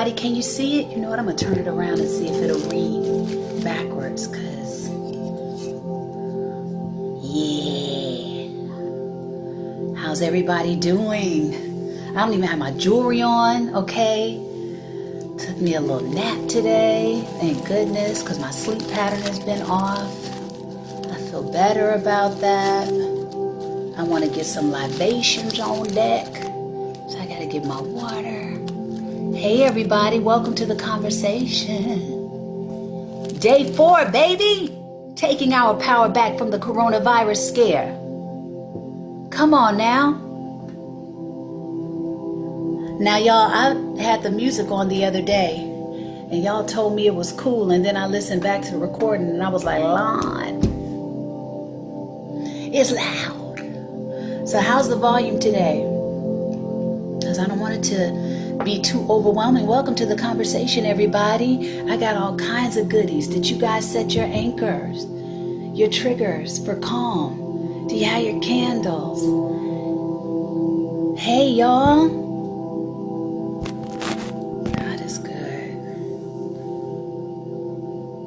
Can you see it? You know what? I'm gonna turn it around and see if it'll read backwards, cause yeah. How's everybody doing? I don't even have my jewelry on, okay? Took me a little nap today, thank goodness, cause my sleep pattern has been off. I feel better about that. I want to get some libations on deck, so I gotta get my water. Hey everybody, welcome to the conversation. Day 4, baby! Taking our power back from the coronavirus scare. Come on now. Now y'all, I had the music on the other day, and y'all told me it was cool, and then I listened back to the recording, and I was like, Lord, it's loud. So how's the volume today? Because I don't want it to be too overwhelming. Welcome to the conversation, everybody. I got all kinds of goodies. Did you guys set your anchors, your triggers for calm? Do you have your candles? Hey, y'all. God is good.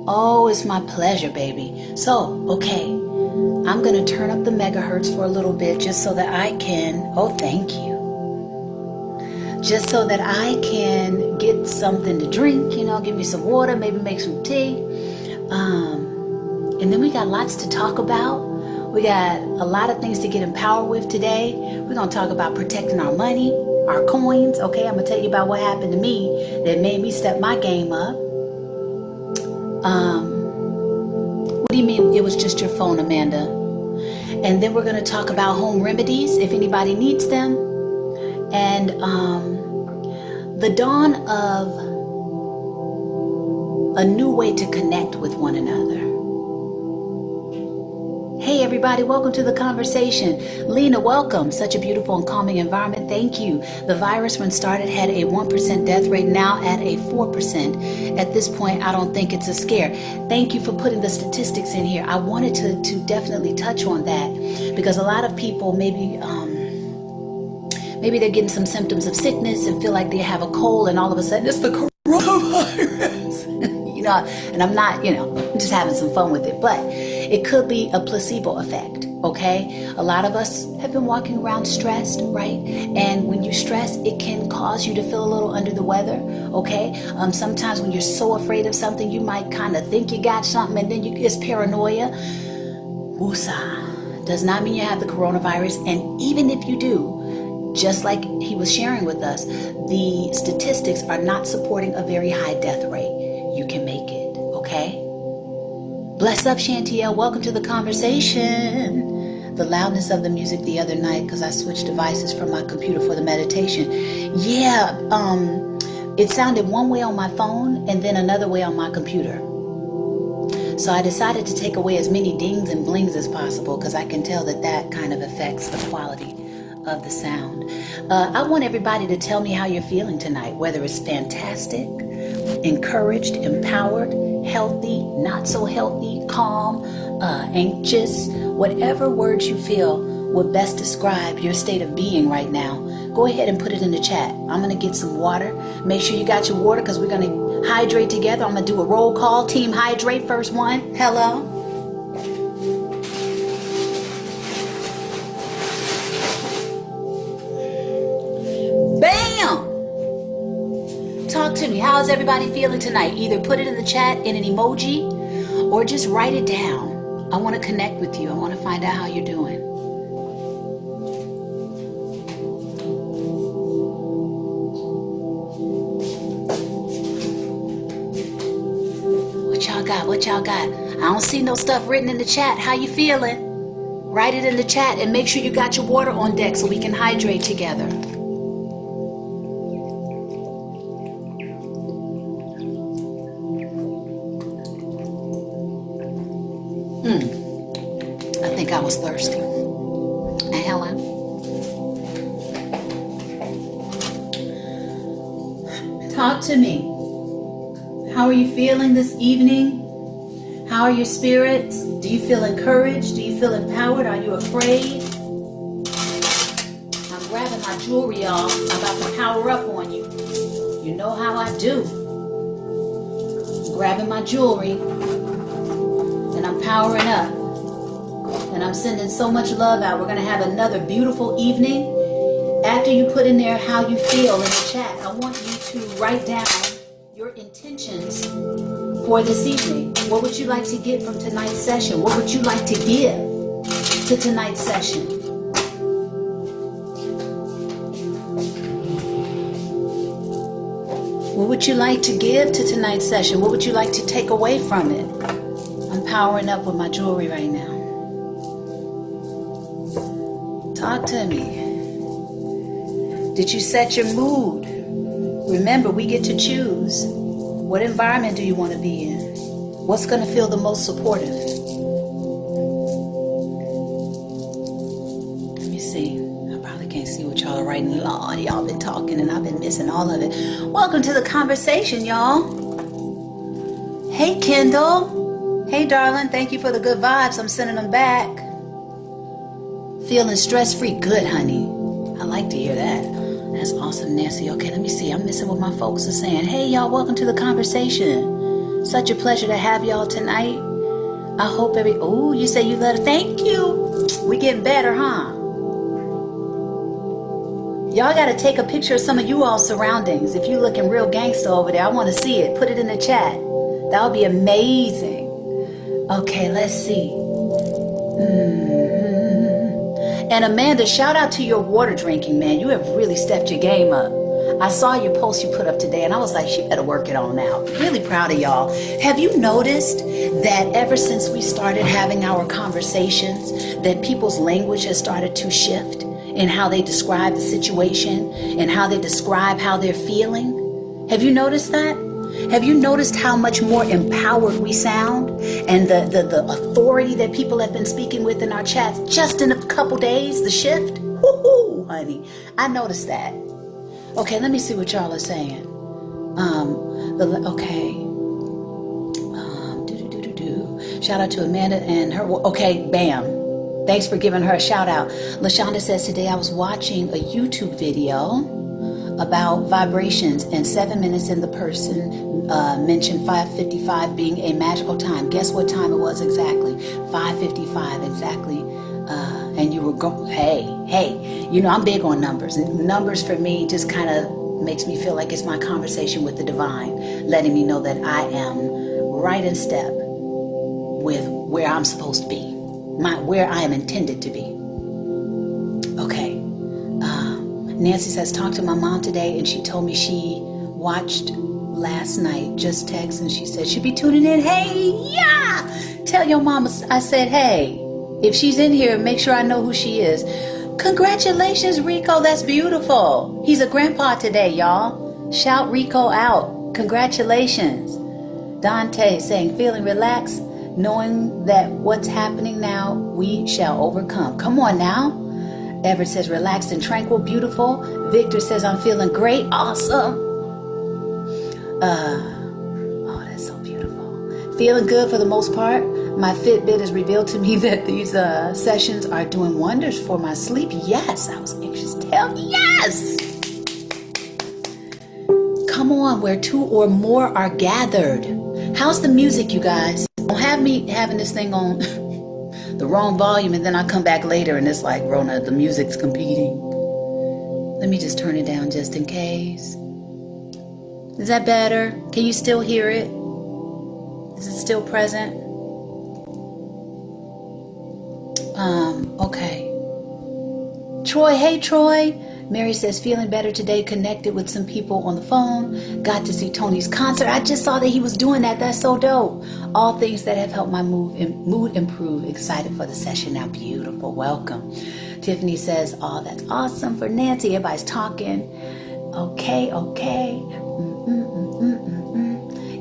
Oh, it's my pleasure, baby. So, okay, I'm going to turn up the megahertz for a little bit just so that I can, oh, thank you. Just so that I can get something to drink, you know, give me some water, maybe make some tea. And then we got lots to talk about. We got a lot of things to get empowered with today. We're going to talk about protecting our money, our coins. Okay, I'm going to tell you about what happened to me that made me step my game up. What do you mean it was just your phone, Amanda? And then we're going to talk about home remedies if anybody needs them. And the dawn of a new way to connect with one another. Hey everybody, welcome to the conversation. Lena, welcome. Such a beautiful and calming environment. Thank you. The virus when started had a 1% death rate, now at a 4%. At this point, I don't think it's a scare. Thank you for putting the statistics in here. I wanted to definitely touch on that because a lot of people maybe they're getting some symptoms of sickness and feel like they have a cold and all of a sudden it's the coronavirus. And I'm not, I'm just having some fun with it. But it could be a placebo effect, okay? A lot of us have been walking around stressed, right? And when you stress, it can cause you to feel a little under the weather, okay? Sometimes when you're so afraid of something, you might kind of think you got something and then it's paranoia. Woosah. Does not mean you have the coronavirus. And even if you do, just like he was sharing with us, the statistics are not supporting a very high death rate. You can make it, okay? Bless up, Chantiel. Welcome to the conversation. The loudness of the music the other night, because I switched devices from my computer for the meditation. Yeah, it sounded one way on my phone and then another way on my computer. So I decided to take away as many dings and blings as possible because I can tell that kind of affects the quality of the sound. I want everybody to tell me how you're feeling tonight, whether it's fantastic, encouraged, empowered, healthy, not so healthy, calm, anxious, whatever words you feel would best describe your state of being right now. Go ahead and put it in the chat. I'm going to get some water. Make sure you got your water because we're going to hydrate together. I'm going to do a roll call. Team hydrate, first one. Hello. Bam! Talk to me. How's everybody feeling tonight? Either put it in the chat in an emoji or just write it down. I want to connect with you. I want to find out how you're doing. What y'all got? What y'all got? I don't see no stuff written in the chat. How you feeling? Write it in the chat and make sure you got your water on deck so we can hydrate together. I think I was thirsty. Hello. Talk to me. How are you feeling this evening? How are your spirits? Do you feel encouraged? Do you feel empowered? Are you afraid? I'm grabbing my jewelry, y'all. I'm about to power up on you. You know how I do. Grabbing my jewelry, and I'm powering up. And I'm sending so much love out. We're going to have another beautiful evening. After you put in there how you feel in the chat, I want you to write down your intentions for this evening. What would you like to get from tonight's session? What would you like to give to tonight's session? What would you like to give to tonight's session? What would you like to take away from it? I'm powering up with my jewelry right now. Talk to me. Did you set your mood? Remember, we get to choose. What environment do you want to be in? What's going to feel the most supportive? Let me see. I probably can't see what y'all are writing. Lord, y'all been talking and I've been missing all of it. Welcome to the conversation, y'all. Hey, Kendall. Hey, darling. Thank you for the good vibes. I'm sending them back. Feeling stress-free. Good, honey. I like to hear that. That's awesome, Nancy. Okay, let me see. I'm missing what my folks are saying. Hey, y'all. Welcome to the conversation. Such a pleasure to have y'all tonight. I hope oh, you say you love it. Thank you. We getting better, huh? Y'all got to take a picture of some of you all surroundings. If you looking real gangster over there, I want to see it. Put it in the chat. That would be amazing. Okay, let's see. And Amanda, shout out to your water drinking, man. You have really stepped your game up. I saw your post you put up today, and I was like, she better work it on out. Really proud of y'all. Have you noticed that ever since we started having our conversations, that people's language has started to shift in how they describe the situation and how they describe how they're feeling? Have you noticed that? Have you noticed how much more empowered we sound and the authority that people have been speaking with in our chats just in a couple days, the shift? Woohoo, honey. I noticed that. Okay, let me see what y'all are saying. Shout out to Amanda and her. Okay, bam. Thanks for giving her a shout out. LaShonda says, today I was watching a YouTube video about vibrations, and 7 minutes in the person mentioned 5:55 being a magical time. Guess what time it was exactly? 5:55 exactly. And you were going, hey, you know, I'm big on numbers. And numbers for me just kind of makes me feel like it's my conversation with the divine, letting me know that I am right in step with where I'm supposed to be, where I am intended to be. Okay. Nancy says, talked to my mom today, and she told me she watched last night, just text, and she said she'd be tuning in. Hey, yeah! Tell your mama I said, hey, if she's in here, make sure I know who she is. Congratulations, Rico. That's beautiful. He's a grandpa today, y'all. Shout Rico out. Congratulations. Dante saying, feeling relaxed, knowing that what's happening now, we shall overcome. Come on now. Everett says, relaxed and tranquil, beautiful. Victor says, I'm feeling great, awesome. Oh, that's so beautiful. Feeling good for the most part. My Fitbit has revealed to me that these sessions are doing wonders for my sleep. Yes, I was anxious to tell. Yes. Come on, where two or more are gathered. How's the music, you guys? Don't have me having this thing on the wrong volume, and then I come back later and it's like, Rona, the music's competing. Let me just turn it down just in case. Is that better? Can you still hear it? Is it still present? Okay. Troy, hey Troy. Mary says, feeling better today, connected with some people on the phone. Got to see Tony's concert. I just saw that he was doing that. That's so dope. All things that have helped my mood improve. Excited for the session now. Beautiful. Welcome. Tiffany says, oh, that's awesome for Nancy. Everybody's talking. Okay.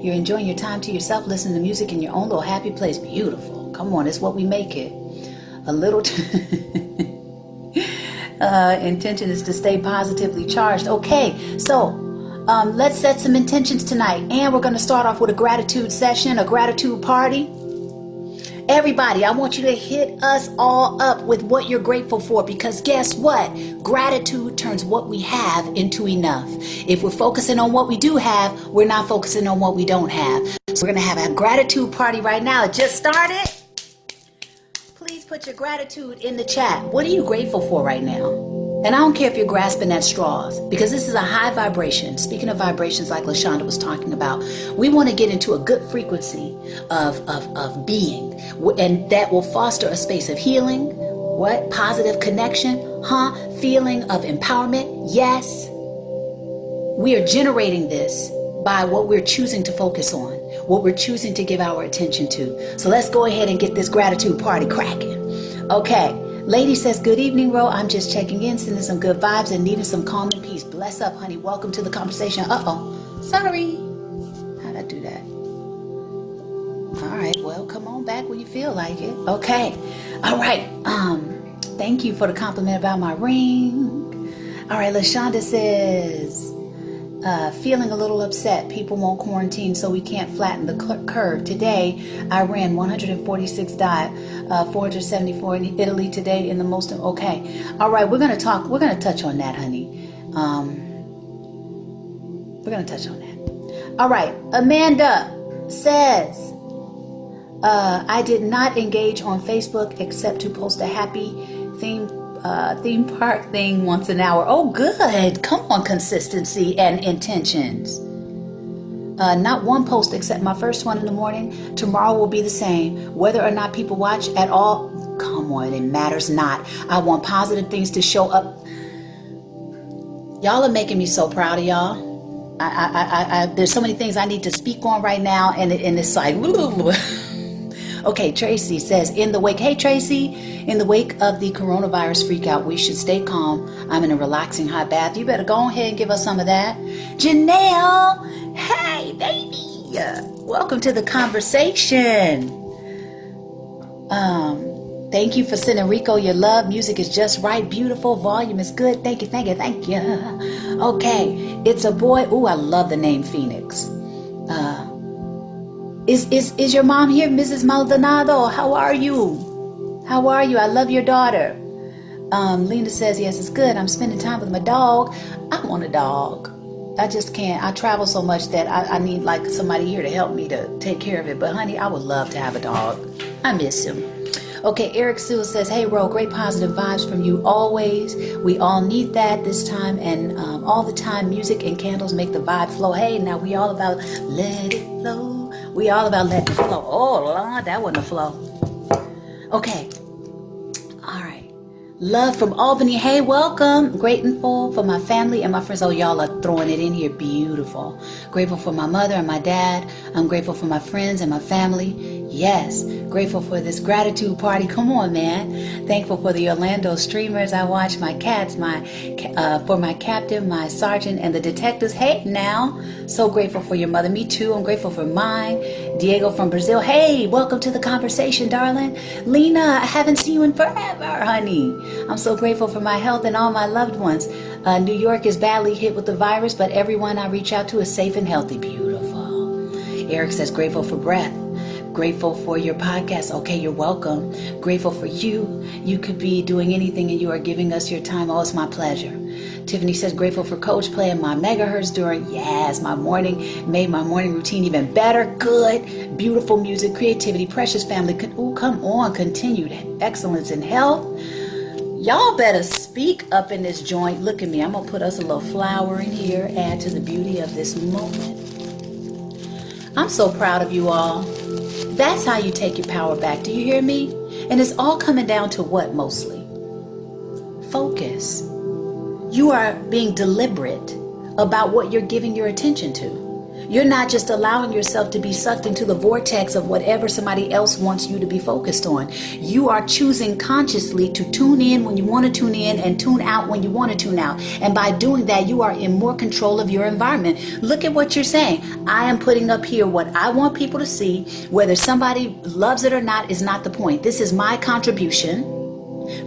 You're enjoying your time to yourself, listening to music in your own little happy place. Beautiful. Come on, it's what we make it. A little intention is to stay positively charged. Okay, so let's set some intentions tonight. And we're going to start off with a gratitude session, a gratitude party. Everybody, I want you to hit us all up with what you're grateful for, because guess what? Gratitude turns what we have into enough. If we're focusing on what we do have, we're not focusing on what we don't have. So we're going to have a gratitude party right now. It just started. Please put your gratitude in the chat. What are you grateful for right now? And I don't care if you're grasping at straws, because this is a high vibration. Speaking of vibrations, like LaShonda was talking about, we want to get into a good frequency of being, and that will foster a space of healing, positive connection, feeling of empowerment. Yes, we are generating this by what we're choosing to focus on, what we're choosing to give our attention to. So let's go ahead and get this gratitude party cracking. Okay. Lady says, good evening, Ro. I'm just checking in, sending some good vibes and needing some calm and peace. Bless up, honey. Welcome to the conversation. Sorry. How'd I do that? All right. Well, come on back when you feel like it. Okay. All right. Thank you for the compliment about my ring. All right. LaShonda says, feeling a little upset. People won't quarantine, so we can't flatten the curve. Today, I ran 146 died, 474 in Italy today in the most. Okay. All right. We're going to touch on that, honey. We're going to touch on that. All right. Amanda says, I did not engage on Facebook except to post a happy theme park thing once an hour. Oh, good. Come on, consistency and intentions. Not one post except my first one in the morning. Tomorrow will be the same. Whether or not people watch at all, come on, it matters not. I want positive things to show up. Y'all are making me so proud of y'all. There's so many things I need to speak on right now, and it's like, okay, Tracy says, hey Tracy, in the wake of the coronavirus freak out, we should stay calm. I'm in a relaxing hot bath. You better go ahead and give us some of that. Janelle, hey baby, welcome to the conversation. Thank you for sending Rico your love. Music is just right. Beautiful. Volume is good. Thank you. Okay. It's a boy. Ooh, I love the name Phoenix. Is your mom here, Mrs. Maldonado? How are you? I love your daughter. Lena says, yes, it's good. I'm spending time with my dog. I want a dog. I just can't. I travel so much that I need like somebody here to help me to take care of it. But honey, I would love to have a dog. I miss him. Okay, Eric Sewell says, hey, Ro, great positive vibes from you always. We all need that this time, and all the time, music and candles make the vibe flow. Hey, now we all about let it flow. We all about letting it flow. Oh, Lord, that wasn't a flow. Okay. All right. Love from Albany. Hey, welcome. Grateful for my family and my friends. Oh, y'all are throwing it in here. Beautiful. Grateful for my mother and my dad. I'm grateful for my friends and my family. Yes. Grateful for this gratitude party. Come on, man. Thankful for the Orlando streamers. I watch my cats, for my captain, my sergeant, and the detectives. Hey, now. So grateful for your mother. Me too. I'm grateful for mine. Diego from Brazil. Hey, welcome to the conversation, darling. Lena, I haven't seen you in forever, honey. I'm so grateful for my health and all my loved ones. New York is badly hit with the virus, but everyone I reach out to is safe and healthy. Beautiful. Eric says, grateful for breath. Grateful for your podcast. Okay, you're welcome. Grateful for you. You could be doing anything and you are giving us your time. Oh, it's my pleasure. Tiffany says, grateful for Coach playing my megahertz during, my morning, made my morning routine even better. Good. Beautiful music, creativity, precious family. Come on. Continued excellence in health. Y'all better speak up in this joint. Look at me. I'm going to put us a little flower in here, add to the beauty of this moment. I'm so proud of you all. That's how you take your power back. Do you hear me? And it's all coming down to what mostly? Focus. You are being deliberate about what you're giving your attention to. You're not just allowing yourself to be sucked into the vortex of whatever somebody else wants you to be focused on. You are choosing consciously to tune in when you want to tune in and tune out when you want to tune out. And by doing that, you are in more control of your environment. Look at what you're saying. I am putting up here what I want people to see. Whether somebody loves it or not is not the point. This is my contribution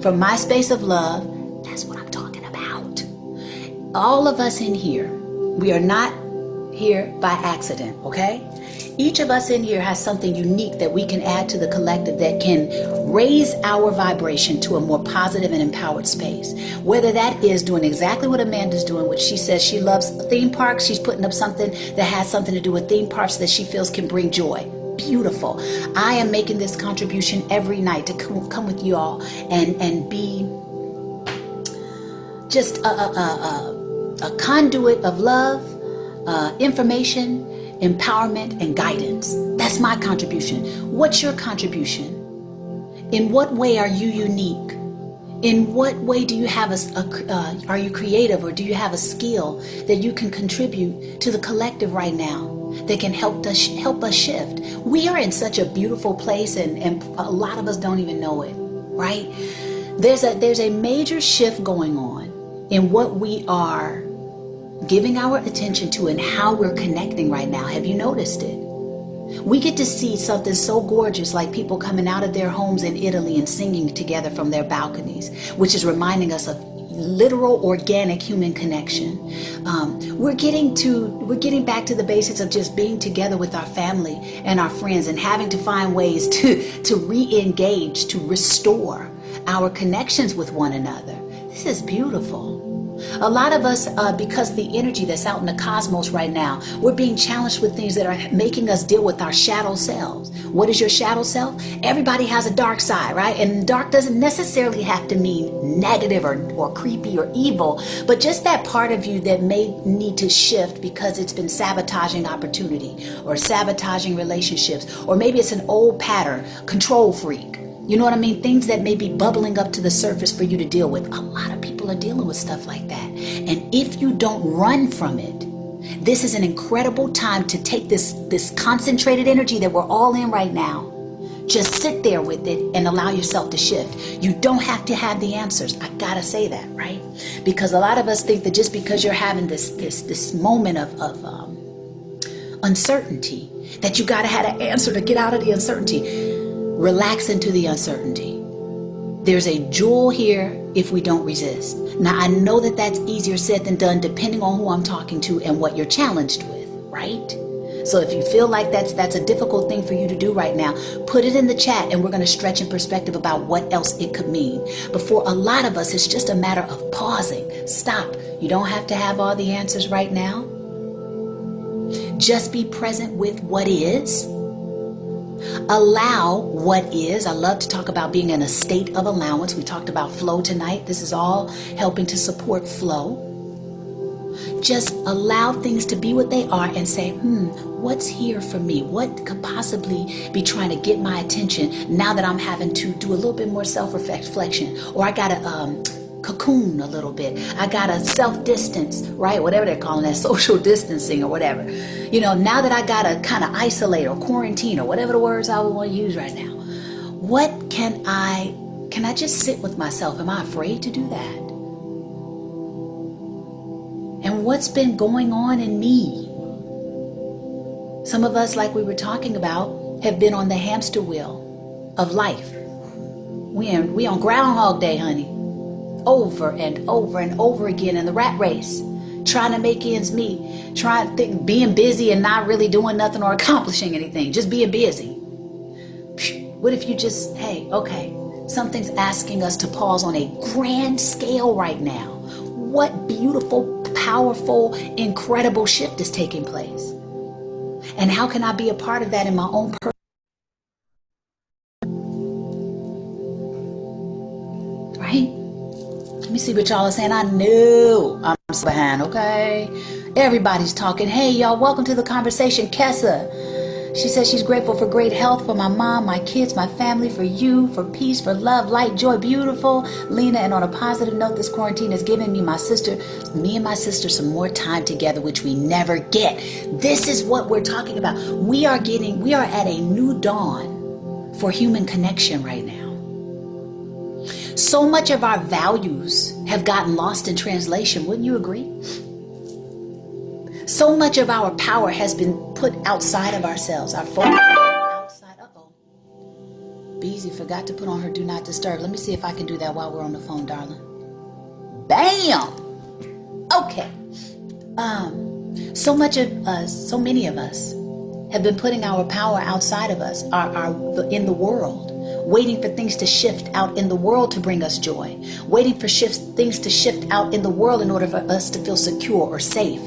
from my space of love. That's what I'm talking about. All of us in here, we are not here by accident, okay? Each of us in here has something unique that we can add to the collective that can raise our vibration to a more positive and empowered space. Whether that is doing exactly what Amanda's doing, which she says she loves theme parks. She's putting up something that has something to do with theme parks that she feels can bring joy. Beautiful. I am making this contribution every night to come with you all and be just a conduit of love, information, empowerment, and guidance. That's my contribution. What's your contribution? In what way are you unique? In what way do you have are you creative, or do you have a skill that you can contribute to the collective right now that can help us shift? We are in such a beautiful place, and a lot of us don't even know it, right? There's a major shift going on in what we are giving our attention to and how we're connecting right now. Have you noticed it? We get to see something so gorgeous, like people coming out of their homes in Italy and singing together from their balconies, which is reminding us of literal organic human connection. We're getting back to the basics of just being together with our family and our friends, and having to find ways to re-engage, to restore our connections with one another. This is beautiful. A lot of us, because of the energy that's out in the cosmos right now, we're being challenged with things that are making us deal with our shadow selves. What is your shadow self? Everybody has a dark side, right? And dark doesn't necessarily have to mean negative or creepy or evil, but just that part of you that may need to shift because it's been sabotaging opportunity or sabotaging relationships, or maybe it's an old pattern, control freak. You know what I mean? Things that may be bubbling up to the surface for you to deal with. A lot of people are dealing with stuff like that. And if you don't run from it, this is an incredible time to take this concentrated energy that we're all in right now. Just sit there with it and allow yourself to shift. You don't have to have the answers. I gotta say that, right? Because a lot of us think that just because you're having this moment of uncertainty, that you gotta have an answer to get out of the uncertainty. Relax into the uncertainty. There's a jewel here if we don't resist. Now, I know that that's easier said than done, depending on who I'm talking to and what you're challenged with, right? So if you feel like that's a difficult thing for you to do right now, put it in the chat and we're going to stretch in perspective about what else it could mean. But for a lot of us, it's just a matter of pausing. Stop. You don't have to have all the answers right now. Just be present with what is. Allow what is. I love to talk about being in a state of allowance. We talked about flow tonight. This is all helping to support flow. Just allow things to be what they are and say, what's here for me? What could possibly be trying to get my attention now that I'm having to do a little bit more self-reflection, or I got to cocoon a little bit. I got to self-distance, right? Whatever they're calling that, social distancing or whatever. You know, now that I got to kind of isolate or quarantine or whatever the words I would want to use right now. What can I just sit with myself? Am I afraid to do that? And what's been going on in me? Some of us, like we were talking about, have been on the hamster wheel of life. We on Groundhog Day, honey. Over and over and over again in the rat race, trying to make ends meet, being busy and not really doing nothing or accomplishing anything, just being busy. What if you just, something's asking us to pause on a grand scale right now. What beautiful, powerful, incredible shift is taking place? And how can I be a part of that in my own personal? Right? Let me see what y'all are saying. I knew I'm behind, okay? Everybody's talking. Hey, y'all, welcome to the conversation. Kessa, she says she's grateful for great health, for my mom, my kids, my family, for you, for peace, for love, light, joy, beautiful. Lena, and on a positive note, this quarantine has given me and my sister some more time together, which we never get. This is what we're talking about. We are at a new dawn for human connection right now. So much of our values have gotten lost in translation, wouldn't you agree? So much of our power has been put outside of ourselves. Our focus outside. Beezy forgot to put on her do not disturb. Let me see if I can do that while we're on the phone, darling. Bam! Okay. So much of us, so many of us have been putting our power outside of us, in the world, waiting for things to shift out in the world to bring us joy, waiting for things to shift out in the world in order for us to feel secure or safe.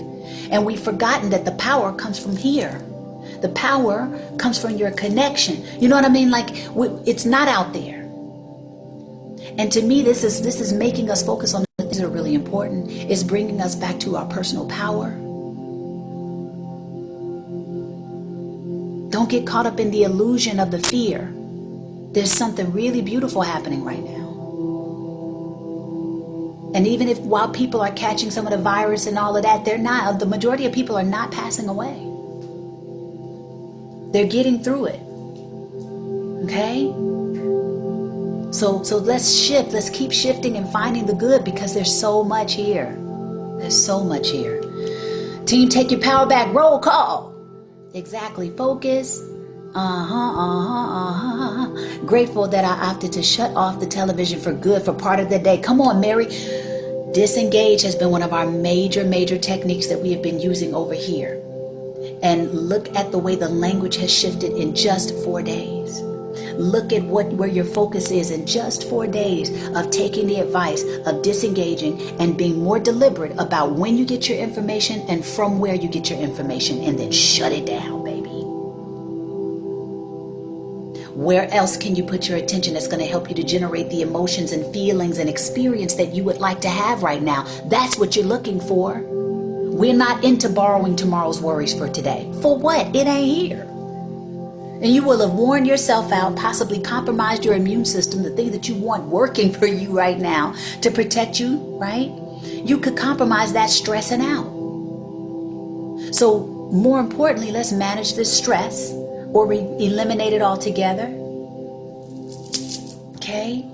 And we've forgotten that the power comes from here. The power comes from your connection. You know what I mean? Like, it's not out there. And to me, this is making us focus on the things that are really important. It's bringing us back to our personal power. Don't get caught up in the illusion of the fear. There's something really beautiful happening right now. And even if while people are catching some of the virus and all of that, the majority of people are not passing away. They're getting through it. Okay? So let's shift. Let's keep shifting and finding the good, because there's so much here. There's so much here. Team, take your power back. Roll call. Exactly. Focus. Grateful that I opted to shut off the television for good for part of the day. Come on, Mary. Disengage has been one of our major techniques that we have been using over here. And look at the way the language has shifted in just 4 days. Look at where your focus is in just 4 days of taking the advice of disengaging and being more deliberate about when you get your information and from where you get your information, and then shut it down, baby. Where else can you put your attention that's going to help you to generate the emotions and feelings and experience that you would like to have right now? That's what you're looking for. We're not into borrowing tomorrow's worries for today. For what? It ain't here. And you will have worn yourself out, possibly compromised your immune system, the thing that you want working for you right now to protect you, right? You could compromise that stressing out. So more importantly, let's manage this stress or eliminate it altogether. Okay?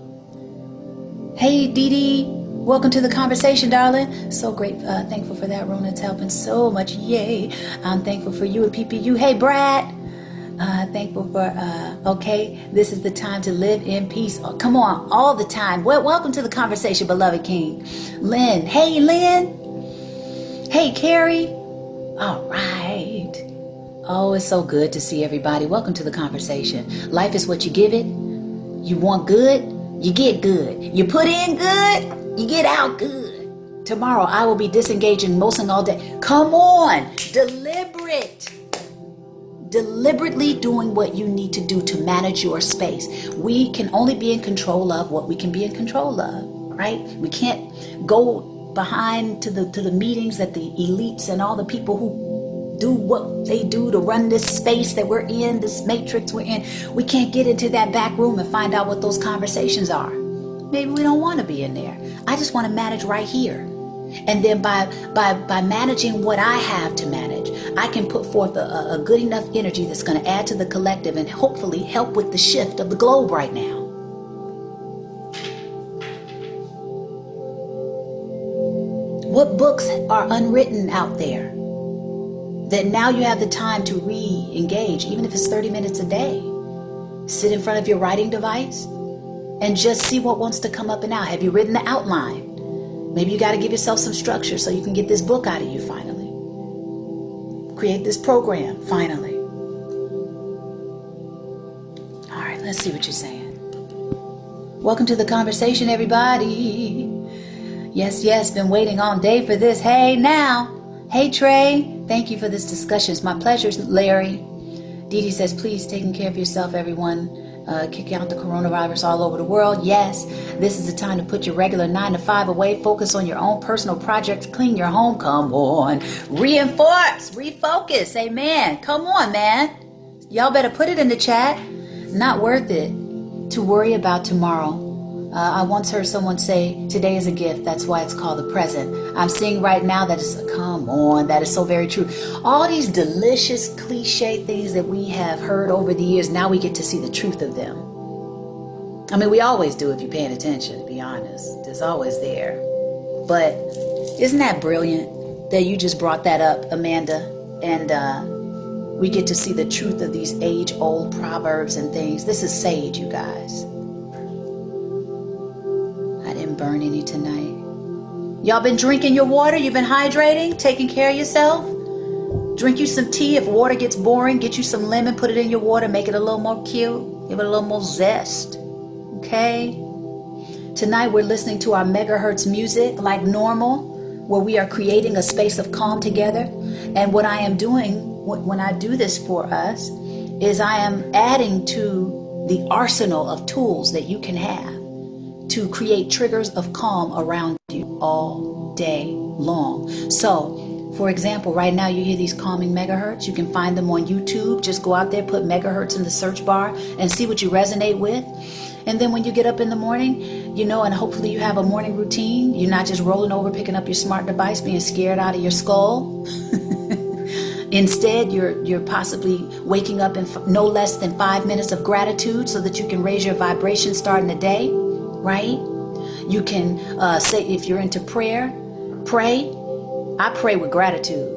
Hey, Dee Dee. Welcome to the conversation, darling. So great. Thankful for that. Rona's helping so much. Yay. I'm thankful for you and PPU. Hey, Brad. Thankful for, okay, this is the time to live in peace. Oh, come on, all the time. Well, welcome to the conversation, beloved King. Lynn. Hey, Lynn. Hey, Carrie. All right. Oh, it's so good to see everybody. Welcome to the conversation. Life is what you give it. You want good, you get good. You put in good, you get out good. Tomorrow, I will be disengaging mostly all day. Come on, deliberately doing what you need to do to manage your space. We can only be in control of what we can be in control of, right? We can't go behind to the meetings that the elites and all the people who do what they do to run this space that we're in, this matrix we're in. We can't get into that back room and find out what those conversations are. Maybe we don't want to be in there. I just want to manage right here. And then by managing what I have to manage, I can put forth a good enough energy that's going to add to the collective and hopefully help with the shift of the globe right now. What books are unwritten out there that now you have the time to re-engage, even if it's 30 minutes a day? Sit in front of your writing device and just see what wants to come up and out. Have you written the outline? Maybe you got to give yourself some structure so you can get this book out of you finally. Create this program finally. All right, let's see what you're saying. Welcome to the conversation, everybody. Yes, been waiting all day for this. Hey, now. Hey, Trey. Thank you for this discussion. It's my pleasure, Larry. Dee Dee says, please taking care of yourself, everyone. Kick out the coronavirus all over the world. Yes, this is the time to put your regular 9 to 5 away. Focus on your own personal project. Clean your home. Come on. Reinforce. Refocus. Amen. Come on, man. Y'all better put it in the chat. Not worth it to worry about tomorrow. I once heard someone say, today is a gift. That's why it's called the present. I'm seeing right now that is, come on, that is so very true. All these delicious cliche things that we have heard over the years, now we get to see the truth of them. I mean, we always do if you're paying attention, to be honest. It's always there. But isn't that brilliant that you just brought that up, Amanda? And we get to see the truth of these age-old proverbs and things. This is sage, you guys. Didn't burn any tonight. Y'all been drinking your water? You've been hydrating, taking care of yourself? Drink you some tea. If water gets boring, get you some lemon, put it in your water, make it a little more cute, give it a little more zest. Okay? Tonight we're listening to our megahertz music like normal, where we are creating a space of calm together. And what I am doing when I do this for us is I am adding to the arsenal of tools that you can have to create triggers of calm around you all day long. So, for example, right now you hear these calming megahertz. You can find them on YouTube. Just go out there, put megahertz in the search bar and see what you resonate with. And then when you get up in the morning, and hopefully you have a morning routine. You're not just rolling over, picking up your smart device, being scared out of your skull. Instead, you're possibly waking up in no less than 5 minutes of gratitude so that you can raise your vibration starting the day, right? You can say, if you're into prayer, pray. I pray with gratitude.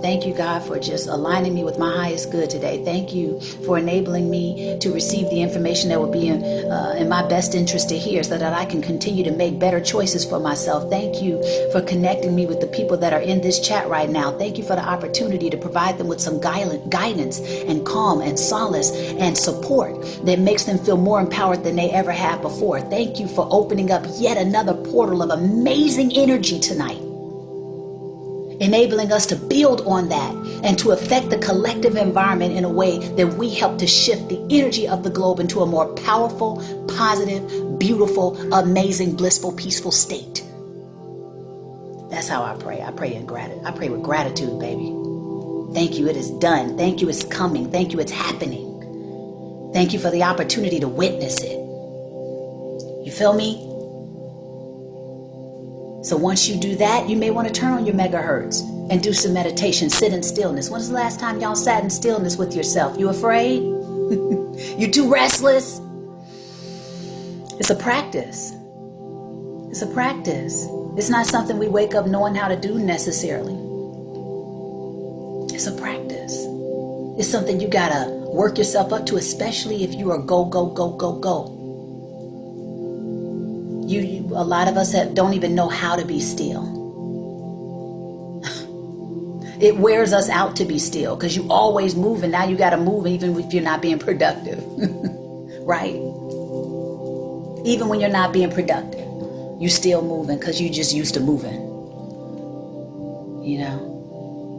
Thank you, God, for just aligning me with my highest good today. Thank you for enabling me to receive the information that will be in my best interest to hear, so that I can continue to make better choices for myself. Thank you for connecting me with the people that are in this chat right now. Thank you for the opportunity to provide them with some guidance and calm and solace and support that makes them feel more empowered than they ever have before. Thank you for opening up yet another portal of amazing energy tonight, enabling us to build on that and to affect the collective environment in a way that we help to shift the energy of the globe into a more powerful, positive, beautiful, amazing, blissful, peaceful state. That's how I pray. I pray in gratitude. I pray with gratitude, baby. Thank you, it is done. Thank you, it's coming. Thank you, it's happening. Thank you for the opportunity to witness it. You feel me? So once you do that, you may want to turn on your megahertz and do some meditation, sit in stillness. When's the last time y'all sat in stillness with yourself? You afraid? You too restless? It's a practice. It's a practice. It's not something we wake up knowing how to do necessarily. It's a practice. It's something you gotta work yourself up to, especially if you are go, go, go, go, go. A lot of us don't even know how to be still. It wears us out to be still because you always move, and now you got to move even if you're not being productive. Right? Even when you're not being productive, you still moving because you just used to moving.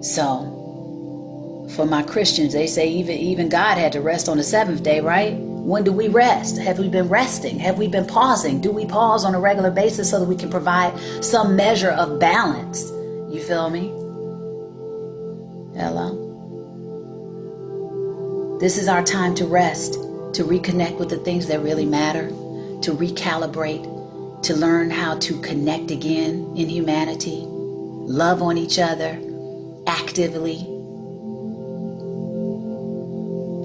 So for my Christians, they say even God had to rest on the seventh day, right? When do we rest? Have we been resting? Have we been pausing? Do we pause on a regular basis so that we can provide some measure of balance? You feel me? Hello? This is our time to rest, to reconnect with the things that really matter, to recalibrate, to learn how to connect again in humanity, love on each other actively.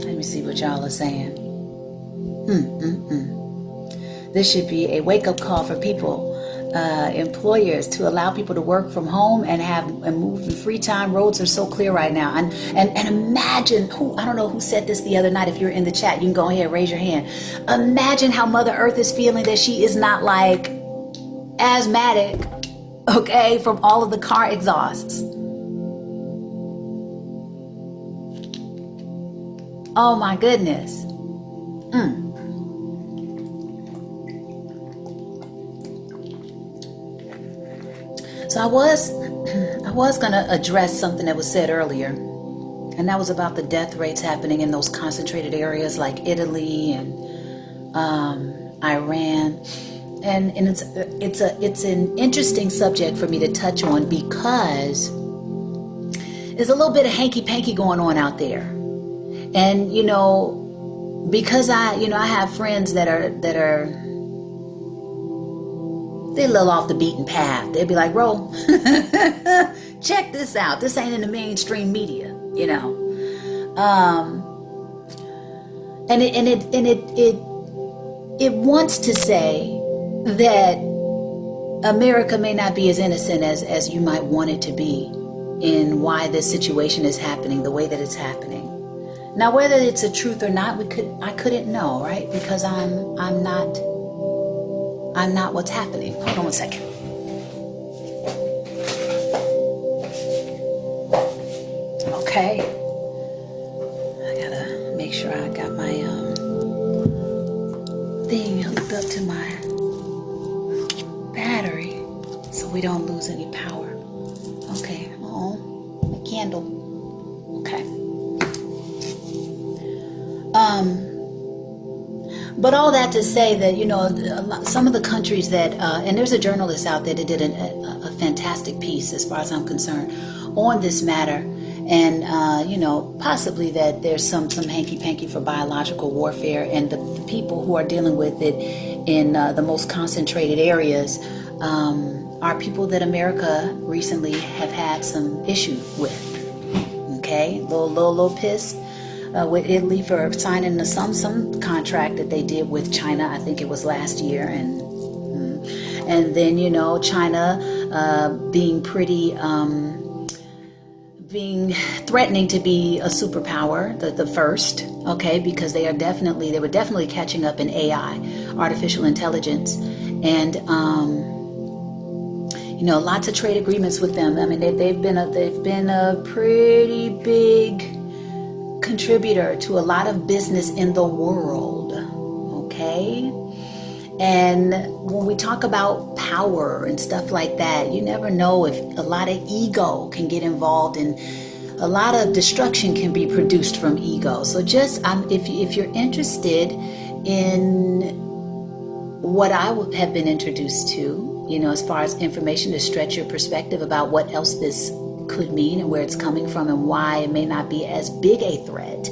Let me see what y'all are saying. This should be a wake-up call for people, employers, to allow people to work from home and move in free time. Roads are so clear right now. And imagine, I don't know who said this the other night. If you're in the chat, you can go ahead and raise your hand. Imagine how Mother Earth is feeling that she is not like asthmatic, okay, from all of the car exhausts. Oh my goodness. So I was going to address something that was said earlier, and that was about the death rates happening in those concentrated areas like Italy and Iran, and it's an interesting subject for me to touch on because there's a little bit of hanky-panky going on out there, and because I have friends that are they're a little off the beaten path. They'd be like, Ro, check this out. This ain't in the mainstream media, And it wants to say that America may not be as innocent as you might want it to be in why this situation is happening the way that it's happening. Now, whether it's a truth or not, I couldn't know, right? Because I'm not what's happening. Hold on one second. sure I got my thing hooked up to my battery so we don't lose any power. Okay, my candle. Okay. But all that to say that, some of the countries that, and there's a journalist out there that did a fantastic piece, as far as I'm concerned, on this matter. And, possibly that there's some hanky-panky for biological warfare, and the people who are dealing with it in the most concentrated areas are people that America recently have had some issue with. Okay, little pissed with Italy for signing some contract that they did with China. I think it was last year, and then China being pretty. Being threatening to be a superpower, the first, okay, because they were definitely catching up in AI, artificial intelligence, and lots of trade agreements with them. I mean, they've been a pretty big contributor to a lot of business in the world, okay. And when we talk about power and stuff like that, you never know if a lot of ego can get involved, and a lot of destruction can be produced from ego. So just if you're interested in what I have been introduced to, as far as information to stretch your perspective about what else this could mean and where it's coming from and why it may not be as big a threat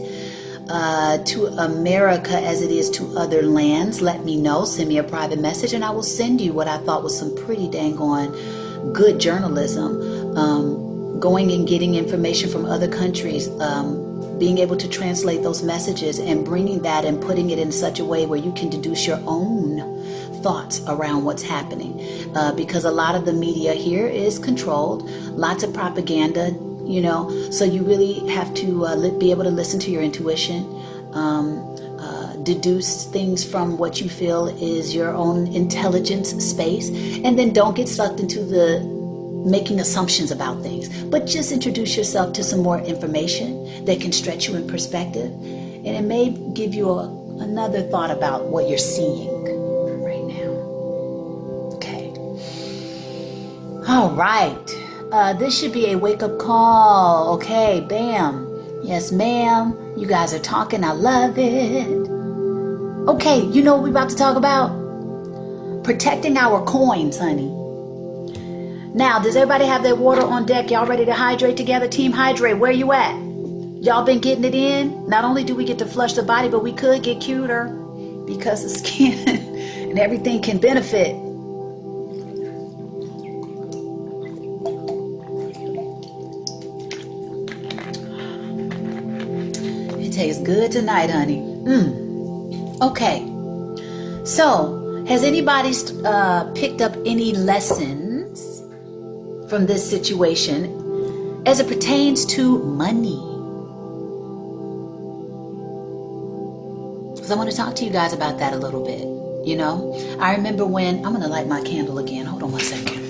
to America as it is to other lands, let me know. Send me a private message and I will send you what I thought was some pretty dang on good journalism, going and getting information from other countries, being able to translate those messages and bringing that and putting it in such a way where you can deduce your own thoughts around what's happening, because a lot of the media here is controlled, lots of propaganda, so you really have to be able to listen to your intuition, deduce things from what you feel is your own intelligence space, and then don't get sucked into the making assumptions about things, but just introduce yourself to some more information that can stretch you in perspective, and it may give you another thought about what you're seeing right now. Okay. All right. This should be a wake-up call. Okay, bam. Yes, ma'am. You guys are talking. I love it. Okay, you know what we're about to talk about? Protecting our coins, honey. Now, does everybody have their water on deck? Y'all ready to hydrate together? Team Hydrate, where you at? Y'all been getting it in? Not only do we get to flush the body, but we could get cuter because the skin and everything can benefit. It tastes good tonight, honey. Okay. So, has anybody picked up any lessons from this situation as it pertains to money? Because I want to talk to you guys about that a little bit. I remember when, I'm going to light my candle again. Hold on one second.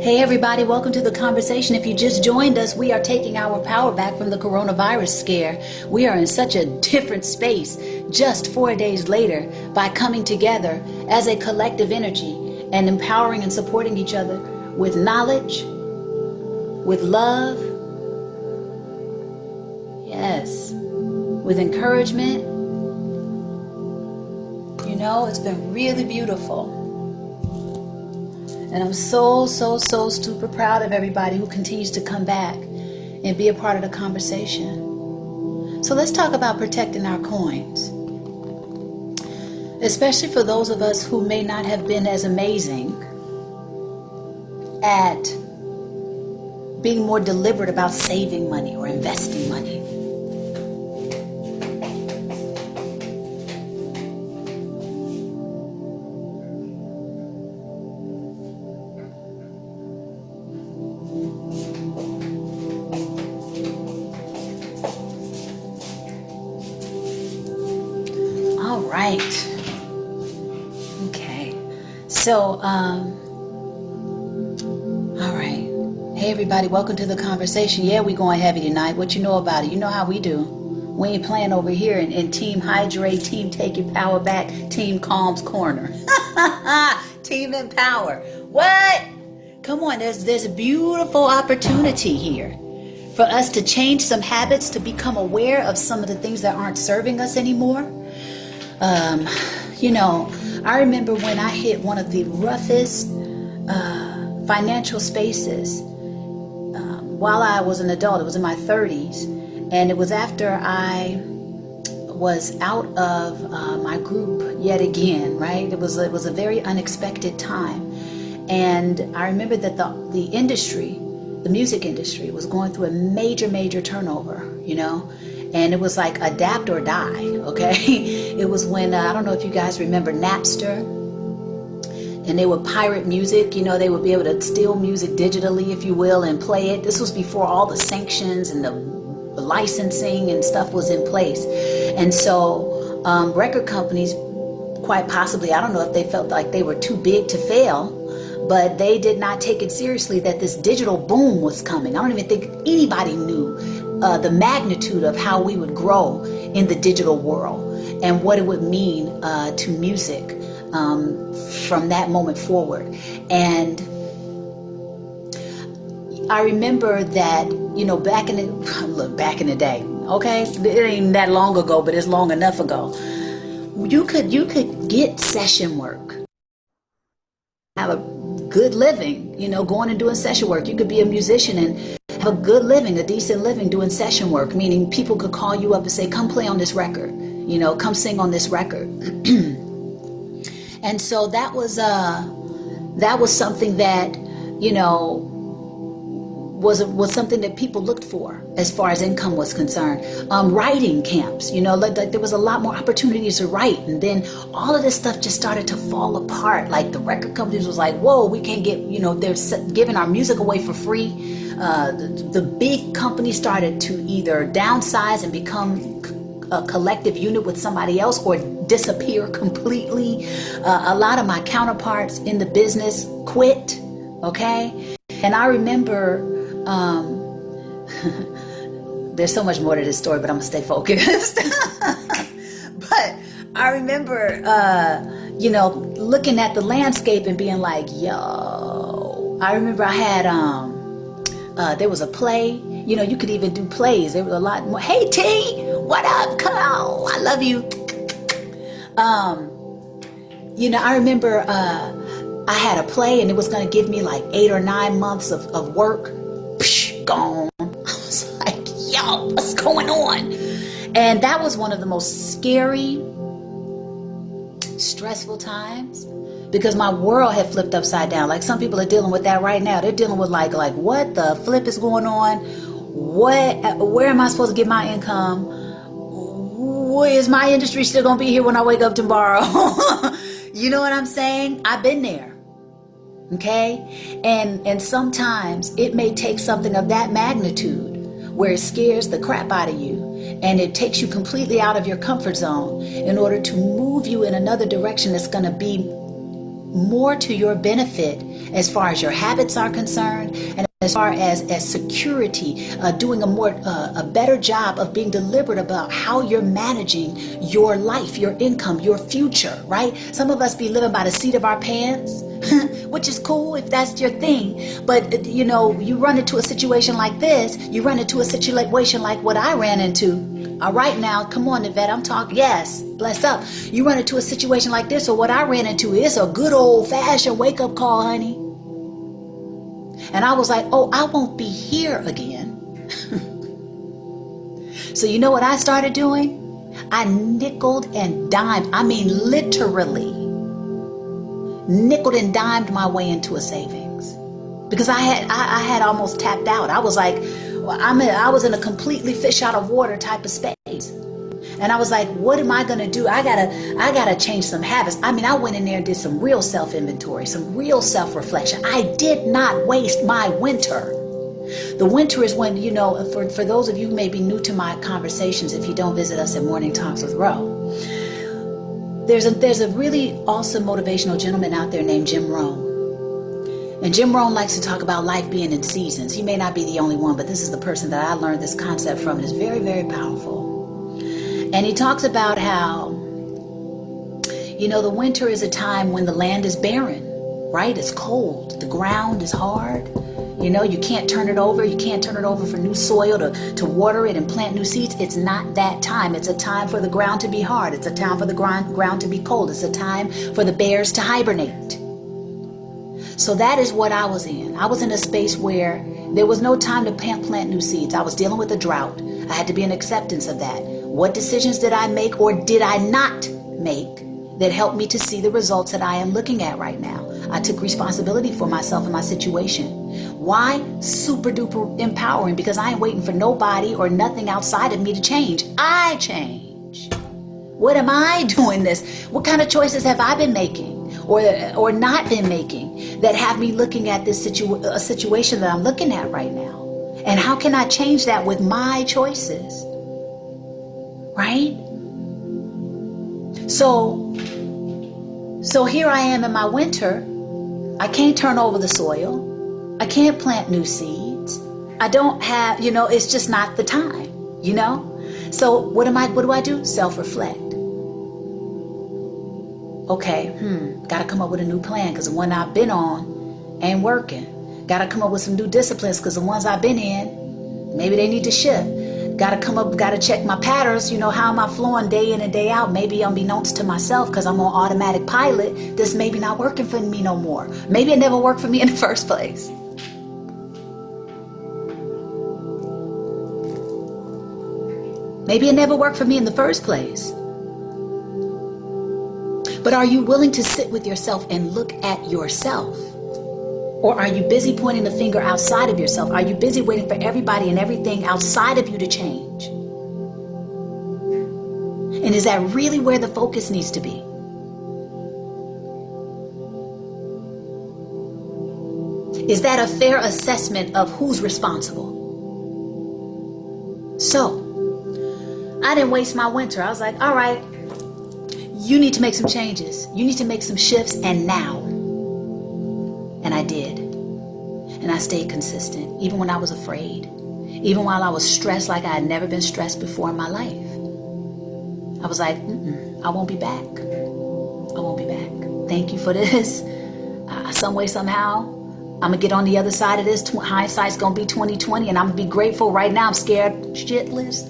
Hey everybody, welcome to the conversation. If you just joined us, we are taking our power back from the coronavirus scare. We are in such a different space just 4 days later by coming together as a collective energy and empowering and supporting each other with knowledge, with love, yes, with encouragement. It's been really beautiful. And I'm so super proud of everybody who continues to come back and be a part of the conversation. So let's talk about protecting our coins. Especially for those of us who may not have been as amazing at being more deliberate about saving money or investing money. All right. Okay. So, all right. Hey everybody, welcome to the conversation. Yeah, we going heavy tonight. What you know about it? You know how we do. We ain't playing over here in Team Hydrate, Team Take Your Power Back, Team Calm's Corner. Team Empower. What? Come on, there's a beautiful opportunity here for us to change some habits, to become aware of some of the things that aren't serving us anymore. You know, I remember when I hit one of the roughest financial spaces while I was an adult. It was in my 30s, and it was after I was out of my group yet again, right? It was a very unexpected time, and I remember that the industry, the music industry, was going through a major turnover, you know. And it was like adapt or die, okay? It was when, I don't know if you guys remember Napster, and they would pirate music, you know, they would be able to steal music digitally, if you will, and play it. This was before all the sanctions and the licensing and stuff was in place. And so record companies, quite possibly, I don't know if they felt like they were too big to fail, but they did not take it seriously that this digital boom was coming. I don't even think anybody knew the magnitude of how we would grow in the digital world and what it would mean to music from that moment forward. And I remember that, you know, back in the day, okay, it ain't that long ago, but it's long enough ago. You could get session work, have a good living, you know, going and doing session work. You could be a musician and have a good living, a decent living doing session work, meaning people could call you up and say, come play on this record, you know, come sing on this record. And so that was something that, you know, was something that people looked for as far as income was concerned. Writing camps, you know, like there was a lot more opportunities to write, and then all of this stuff just started to fall apart. Like the record companies was like, whoa, we can't get, you know, they're giving our music away for free. The big companies started to either downsize and become a collective unit with somebody else or disappear completely. A lot of my counterparts in the business quit, okay? And I remember, there's so much more to this story, but I'm gonna stay focused. But I remember, you know, looking at the landscape and being like, yo, I remember I had, there was a play, you know, you could even do plays. There was a lot more. Hey T, what up? Come on, I love you. You know, I remember, I had a play and it was going to give me like 8 or 9 months of work. Psh, gone. I was like, yo, what's going on? And that was one of the most scary, stressful times because my world had flipped upside down. Like some people are dealing with that right now. They're dealing with like what the flip is going on? Where am I supposed to get my income? Is my industry still going to be here when I wake up tomorrow? You know what I'm saying? I've been there. Okay, and sometimes it may take something of that magnitude where it scares the crap out of you and it takes you completely out of your comfort zone in order to move you in another direction that's going to be more to your benefit as far as your habits are concerned and as far as security, doing a better job of being deliberate about how you're managing your life, your income, your future, right? Some of us be living by the seat of our pants, which is cool if that's your thing. But, you know, you run into a situation like this, you run into a situation like what I ran into. All right now, come on, Yvette, I'm talking, yes, bless up. You run into a situation like this, or what I ran into is a good old-fashioned wake-up call, honey. And I was like, oh, I won't be here again. So you know what I started doing? I nickeled and dimed. I mean, literally nickeled and dimed my way into a savings. because I had almost tapped out. I was like, well, I was in a completely fish out of water type of space. And I was like, what am I going to do? I gotta change some habits. I mean, I went in there and did some real self-inventory, some real self-reflection. I did not waste my winter. The winter is when, for those of you who may be new to my conversations, if you don't visit us at Morning Talks with Ro, there's a really awesome motivational gentleman out there named Jim Rohn. And Jim Rohn likes to talk about life being in seasons. He may not be the only one, but this is the person that I learned this concept from. It's very, very powerful. And he talks about how, the winter is a time when the land is barren, right? It's cold. The ground is hard. You can't turn it over. You can't turn it over for new soil to water it and plant new seeds. It's not that time. It's a time for the ground to be hard. It's a time for the ground to be cold. It's a time for the bears to hibernate. So that is what I was in. I was in a space where there was no time to plant new seeds. I was dealing with a drought. I had to be in acceptance of that. What decisions did I make or did I not make that helped me to see the results that I am looking at right now? I took responsibility for myself and my situation. Why? Super duper empowering, because I ain't waiting for nobody or nothing outside of me to change. I change. What am I doing this? What kind of choices have I been making or not been making that have me looking at this situation that I'm looking at right now? And how can I change that with my choices? Right? So here I am in my winter. I can't turn over the soil. I can't plant new seeds. I don't have, it's just not the time, So what do I do? Self-reflect. Okay, gotta come up with a new plan because the one I've been on ain't working. Gotta come up with some new disciplines because the ones I've been in, maybe they need to shift. Gotta check my patterns, how am I flowing day in and day out? Maybe unbeknownst to myself, because I'm on automatic pilot, this maybe not working for me no more. Maybe it never worked for me in the first place. Maybe it never worked for me in the first place. But are you willing to sit with yourself and look at yourself? Or are you busy pointing the finger outside of yourself? Are you busy waiting for everybody and everything outside of you to change? And is that really where the focus needs to be? Is that a fair assessment of who's responsible? So, I didn't waste my winter. I was like, all right, you need to make some changes. You need to make some shifts, and now. And I did. And I stayed consistent, even when I was afraid. Even while I was stressed like I had never been stressed before in my life. I was like, I won't be back. I won't be back. Thank you for this. Some way, somehow, I'm going to get on the other side of this. Hindsight's going to be 2020, and I'm going to be grateful. Right now, I'm scared shitless.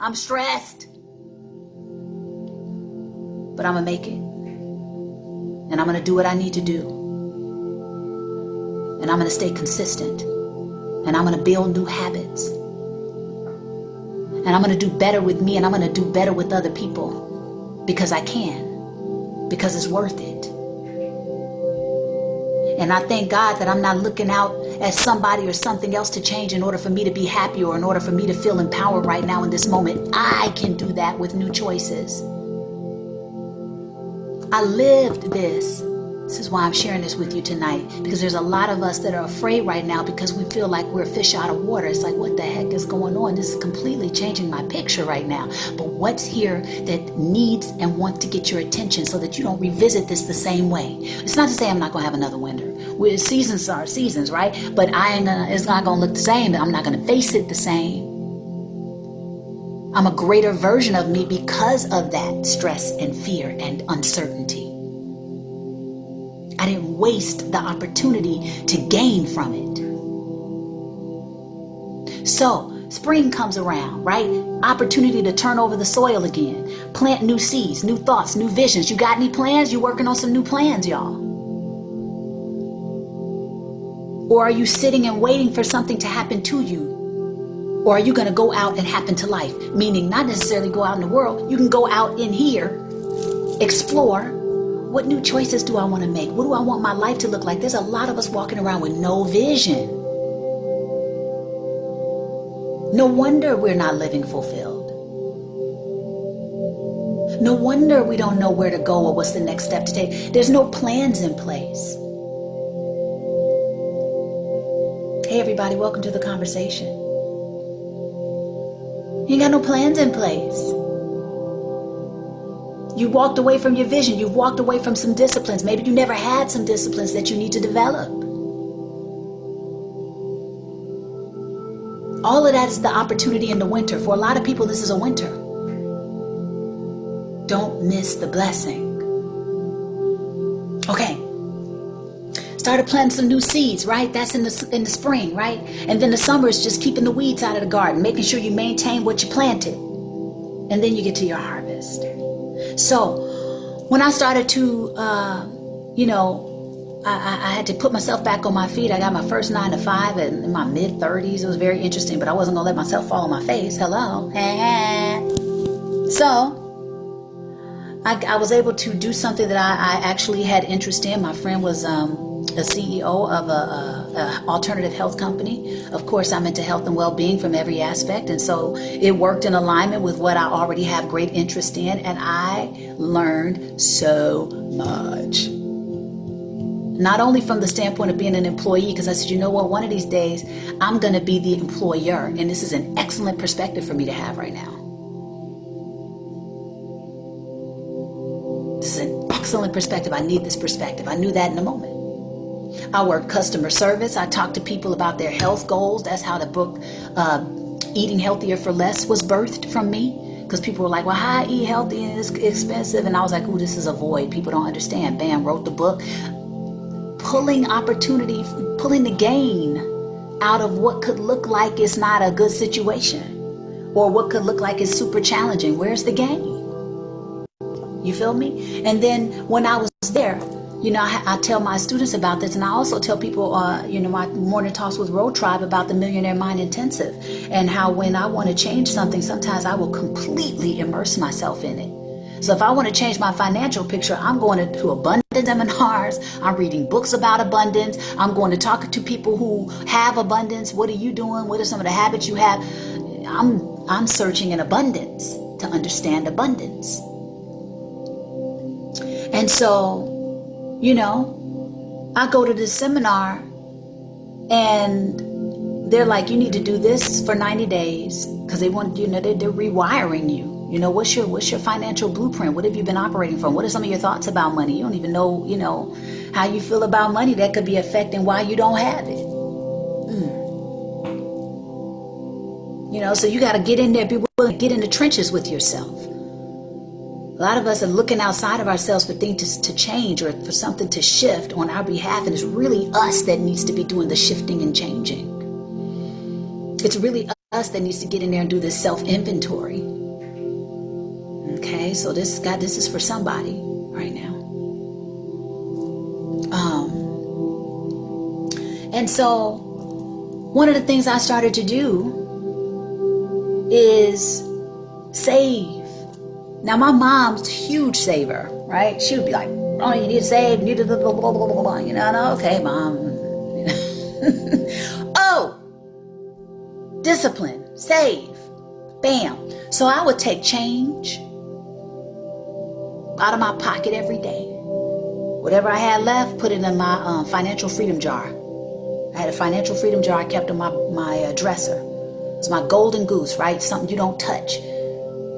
I'm stressed. But I'm going to make it. And I'm going to do what I need to do. And I'm going to stay consistent. And I'm going to build new habits. And I'm going to do better with me, and I'm going to do better with other people. Because I can. Because it's worth it. And I thank God that I'm not looking out at somebody or something else to change in order for me to be happy or in order for me to feel empowered right now in this moment. I can do that with new choices. I lived this. This is why I'm sharing this with you tonight, because there's a lot of us that are afraid right now because we feel like we're a fish out of water. It's like, what the heck is going on? This is completely changing my picture right now. But what's here that needs and wants to get your attention so that you don't revisit this the same way? It's not to say I'm not going to have another winter. Seasons are seasons, right? But it's not going to look the same. I'm not going to face it the same. I'm a greater version of me because of that stress and fear and uncertainty. I didn't waste the opportunity to gain from it. So, spring comes around, right? Opportunity to turn over the soil again. Plant new seeds, new thoughts, new visions. You got any plans? You working on some new plans, y'all? Or are you sitting and waiting for something to happen to you? Or are you going to go out and happen to life? Meaning not necessarily go out in the world. You can go out in here, explore. What new choices do I want to make? What do I want my life to look like? There's a lot of us walking around with no vision. No wonder we're not living fulfilled. No wonder we don't know where to go or what's the next step to take. There's no plans in place. Hey everybody, welcome to the conversation. You ain't got no plans in place. You walked away from your vision. You walked away from some disciplines. Maybe you never had some disciplines that you need to develop. All of that is the opportunity in the winter. For a lot of people, this is a winter. Don't miss the blessing. Okay. Started planting some new seeds, right? That's in the spring, right? And then the summer is just keeping the weeds out of the garden, making sure you maintain what you planted. And then you get to your harvest. So when I started to, I had to put myself back on my feet. I got my first 9 to 5 in my mid-30s. It was very interesting, but I wasn't going to let myself fall on my face. Hello. So I was able to do something that I actually had interest in. My friend was a CEO of a alternative health company. Of course, I'm into health and well-being from every aspect. And so it worked in alignment with what I already have great interest in. And I learned so much. Not only from the standpoint of being an employee, because I said, you know what, one of these days, I'm going to be the employer. And this is an excellent perspective for me to have right now. This is an excellent perspective. I need this perspective. I knew that in a moment. I worked customer service. I talked to people about their health goals. That's how the book Eating Healthier for Less was birthed from me. Because people were like, well, how I eat healthy and it's expensive. And I was like, ooh, this is a void. People don't understand. Bam, wrote the book. Pulling opportunity, pulling the gain out of what could look like it's not a good situation. Or what could look like it's super challenging. Where's the gain? You feel me? And then when I was there, I tell my students about this, and I also tell people, my Morning Talks with Road Tribe about the Millionaire Mind Intensive, and how when I want to change something, sometimes I will completely immerse myself in it. So if I want to change my financial picture, I'm going to abundance seminars. I'm reading books about abundance. I'm going to talk to people who have abundance. What are you doing? What are some of the habits you have? I'm searching in abundance to understand abundance. And so, I go to this seminar and they're like, you need to do this for 90 days because they want, they're rewiring you. What's your financial blueprint? What have you been operating from? What are some of your thoughts about money? You don't even know, how you feel about money. That could be affecting why you don't have it. So you got to get in there, be willing to get in the trenches with yourself. A lot of us are looking outside of ourselves for things to change or for something to shift on our behalf. And it's really us that needs to be doing the shifting and changing. It's really us that needs to get in there and do this self-inventory. Okay, so this is for somebody right now. And so one of the things I started to do is save. Now, my mom's a huge saver, right? She would be like, oh, you need to save, you need to blah, blah, blah, blah, blah. Okay, Mom. Oh, discipline, save, bam. So I would take change out of my pocket every day. Whatever I had left, put it in my financial freedom jar. I had a financial freedom jar I kept on my dresser. It's my golden goose, right? Something you don't touch.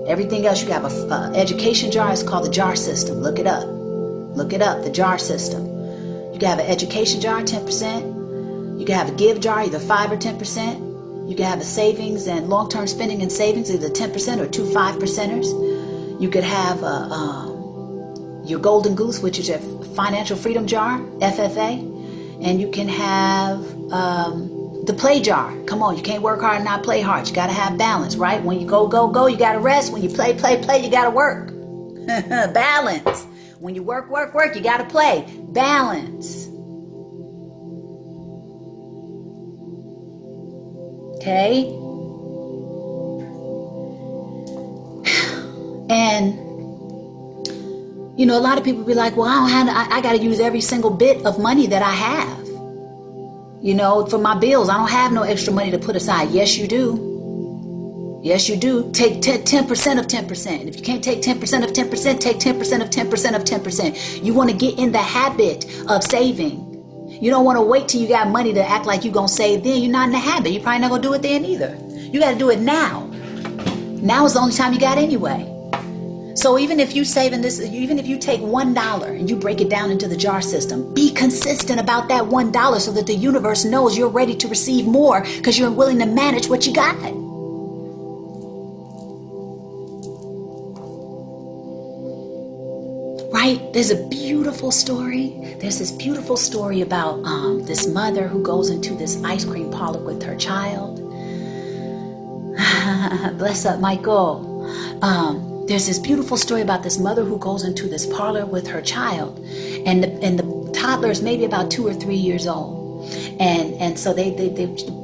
Everything else, you have an education jar. It's called the jar system. Look it up. The jar system. You can have an education jar, 10%. You can have a give jar, either 5 or 10%. You can have a savings and long-term spending and savings, either 10% or 2 5%ers. You could have your golden goose, which is your financial freedom jar, FFA. And you can have the play jar. Come on, you can't work hard and not play hard. You got to have balance, right? When you go, you got to rest. When you play, you got to work. Balance. When you work, you got to play. Balance. Okay? And, You know, a lot of people be like, well, I got to use every single bit of money that I have. You know, for my bills, I don't have no extra money to put aside. Yes, you do. Yes, you do. Take 10% of 10%. And if you can't take 10% of 10%, take 10% of 10% of 10%. You want to get in the habit of saving. You don't want to wait till you got money to act like you're going to save then. You're not in the habit. You're probably not going to do it then either. You got to do it now. Now is the only time you got anyway. So even if you saving this, even if you take $1 and you break it down into the jar system, be consistent about that $1 so that the universe knows you're ready to receive more because you're willing to manage what you got. Right? There's a beautiful story. There's this beautiful story about this mother who goes into this ice cream parlor with her child. Bless up, Michael. There's this beautiful story about this mother who goes into this parlor with her child, and the toddler is maybe about 2 or 3 years old, and so the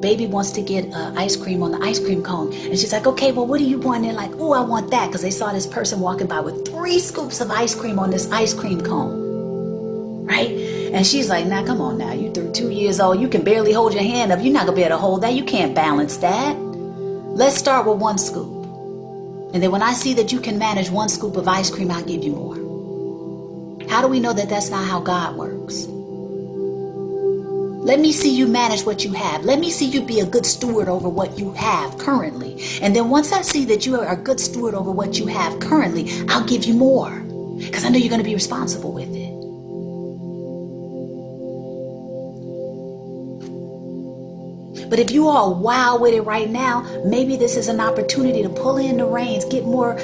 baby wants to get ice cream on the ice cream cone, and she's like, okay, well, what do you want? And they're like, oh, I want that, because they saw this person walking by with 3 scoops of ice cream on this ice cream cone, right? And she's like, nah, come on now, you're 2 years old, you can barely hold your hand up, you're not gonna be able to hold that, you can't balance that. Let's start with 1 scoop. And then when I see that you can manage 1 scoop of ice cream, I'll give you more. How do we know that that's not how God works? Let me see you manage what you have. Let me see you be a good steward over what you have currently. And then once I see that you are a good steward over what you have currently, I'll give you more. Because I know you're going to be responsible with it. But if you are wild with it right now, maybe this is an opportunity to pull in the reins, get more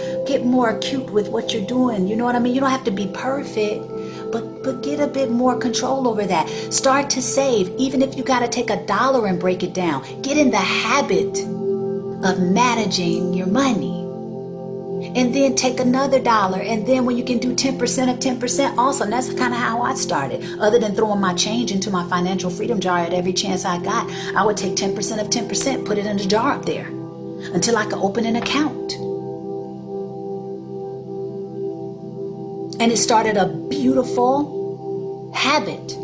acute with what you're doing. You know what I mean? You don't have to be perfect, but get a bit more control over that. Start to save, even if you got to take $1 and break it down. Get in the habit of managing your money. And then take another $1. And then when you can do 10% of 10%, awesome. That's kind of how I started. Other than throwing my change into my financial freedom jar at every chance I got, I would take 10% of 10%, put it in the jar up there until I could open an account. And it started a beautiful habit.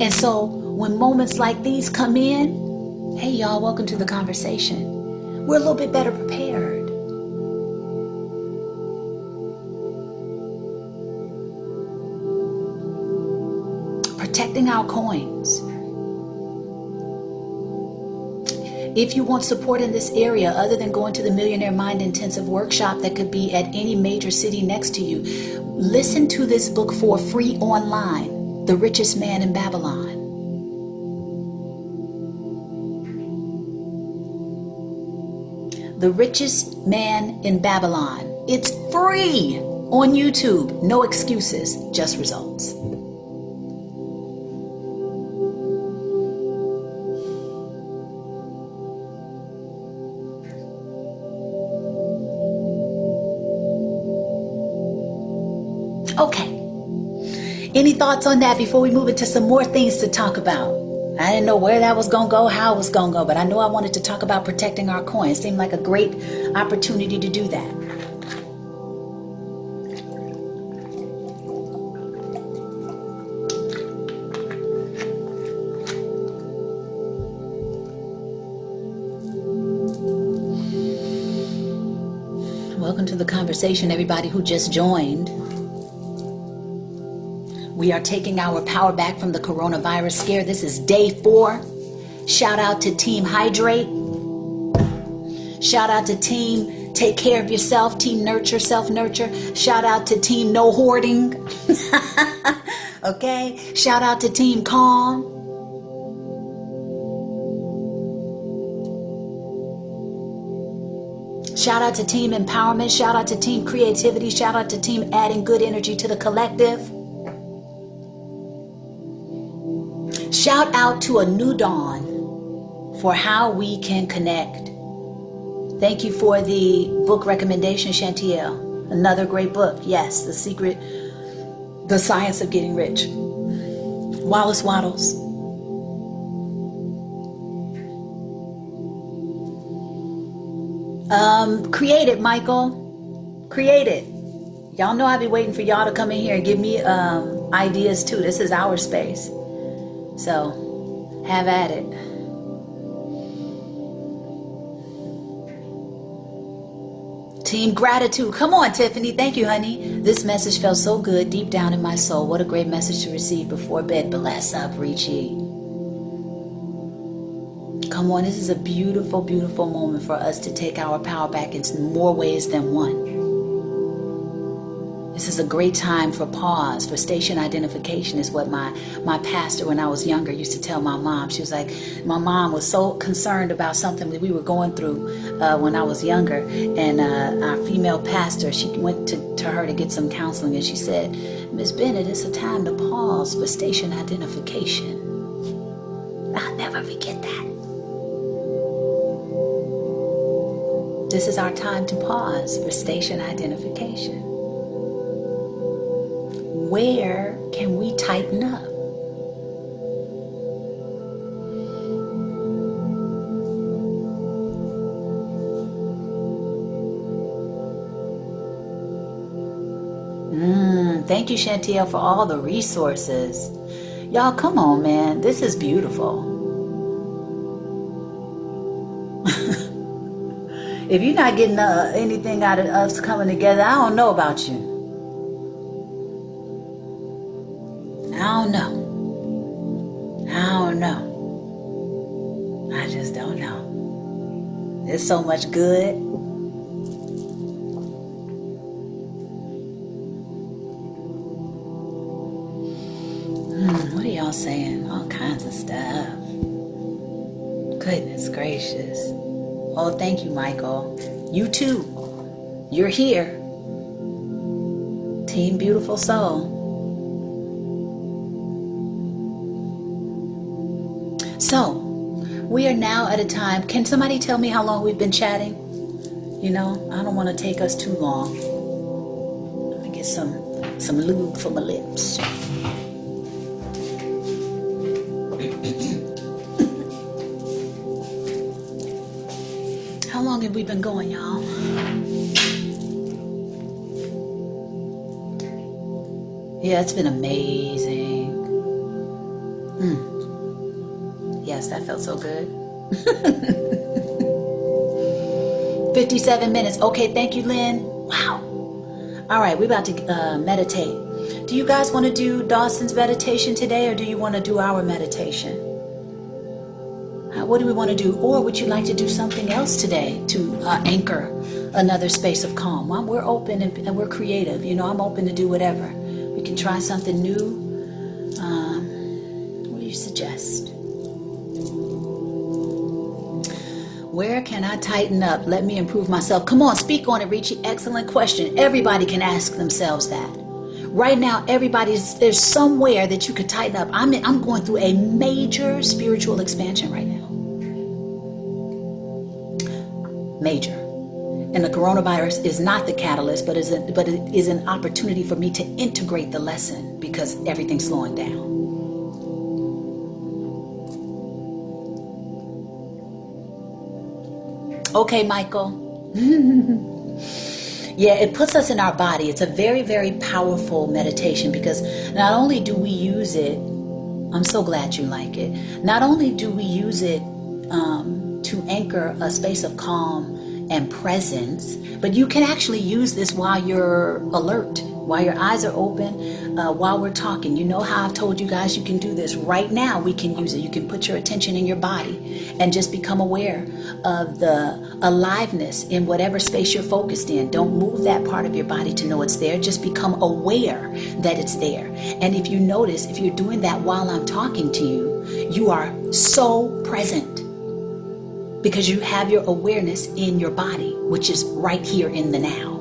And so when moments like these come in, hey y'all, welcome to the conversation. We're a little bit better prepared. Protecting our coins. If you want support in this area, other than going to the Millionaire Mind Intensive Workshop that could be at any major city next to you, listen to this book for free online, The Richest Man in Babylon. The Richest Man in Babylon. It's free on YouTube. No excuses, just results. Okay. Any thoughts on that before we move into some more things to talk about? I didn't know where that was going to go, how it was going to go, but I know I wanted to talk about protecting our coins. Seemed like a great opportunity to do that. Welcome to the conversation, everybody who just joined. We are taking our power back from the coronavirus scare. This is day 4. Shout out to Team Hydrate. Shout out to Team Take Care of Yourself, Team Nurture, Self-Nurture. Shout out to Team No Hoarding. Okay? Shout out to Team Calm. Shout out to Team Empowerment. Shout out to Team Creativity. Shout out to Team Adding Good Energy to the Collective. Shout out to A New Dawn for how we can connect. Thank you for the book recommendation, Chantiel. Another great book. Yes, The Science of Getting Rich. Wallace Wattles. Create it, Michael. Create it. Y'all know I be waiting for y'all to come in here and give me ideas too. This is our space. So, have at it. Team gratitude. Come on, Tiffany. Thank you, honey. This message felt so good deep down in my soul. What a great message to receive before bed. Bless up, Richie. Come on, this is a beautiful, beautiful moment for us to take our power back in more ways than one. This is a great time for pause, for station identification is what my pastor when I was younger used to tell my mom. She was like, my mom was so concerned about something that we were going through when I was younger. And our female pastor, she went to her to get some counseling and she said, Miss Bennett, it's a time to pause for station identification. I'll never forget that. This is our time to pause for station identification. Where can we tighten up? Thank you, Chantel, for all the resources. Y'all, come on, man. This is beautiful. If you're not getting anything out of us coming together, I don't know about you. I don't know. I just don't know. There's so much good. What are y'all saying? All kinds of stuff. Goodness gracious. Oh, thank you, Michael. You too. You're here. Team Beautiful Soul. So, we are now at a time. Can somebody tell me how long we've been chatting? You know, I don't want to take us too long. Let me get some lube for my lips. How long have we been going, y'all? Yeah, it's been amazing. Yes, that felt so good. 57 minutes. Okay, thank you, Lynn. Wow. All right, we're about to meditate. Do you guys want to do Dawson's meditation today, or do you want to do our meditation? What do we want to do? Or would you like to do something else today to anchor another space of calm? Well, we're open and we're creative. You know, I'm open to do whatever. We can try something new. What do you suggest? Where can I tighten up? Let me improve myself. Come on, speak on it, Richie. Excellent question. Everybody can ask themselves that. Right now, there's somewhere that you could tighten up. I'm going through a major spiritual expansion right now. Major. And the coronavirus is not the catalyst, but it is an opportunity for me to integrate the lesson because everything's slowing down. Okay, Michael. Yeah, it puts us in our body. It's a very, very powerful meditation because not only do we use it, I'm so glad you like it. Not only do we use it to anchor a space of calm and presence, but you can actually use this while you're alert, while your eyes are open, while we're talking. You know how I've told you guys you can do this. Right now we can use it. You can put your attention in your body and just become aware of the aliveness in whatever space you're focused in. Don't move that part of your body to know it's there. Just become aware that it's there. And if you notice, if you're doing that while I'm talking to you, you are so present because you have your awareness in your body, which is right here in the now.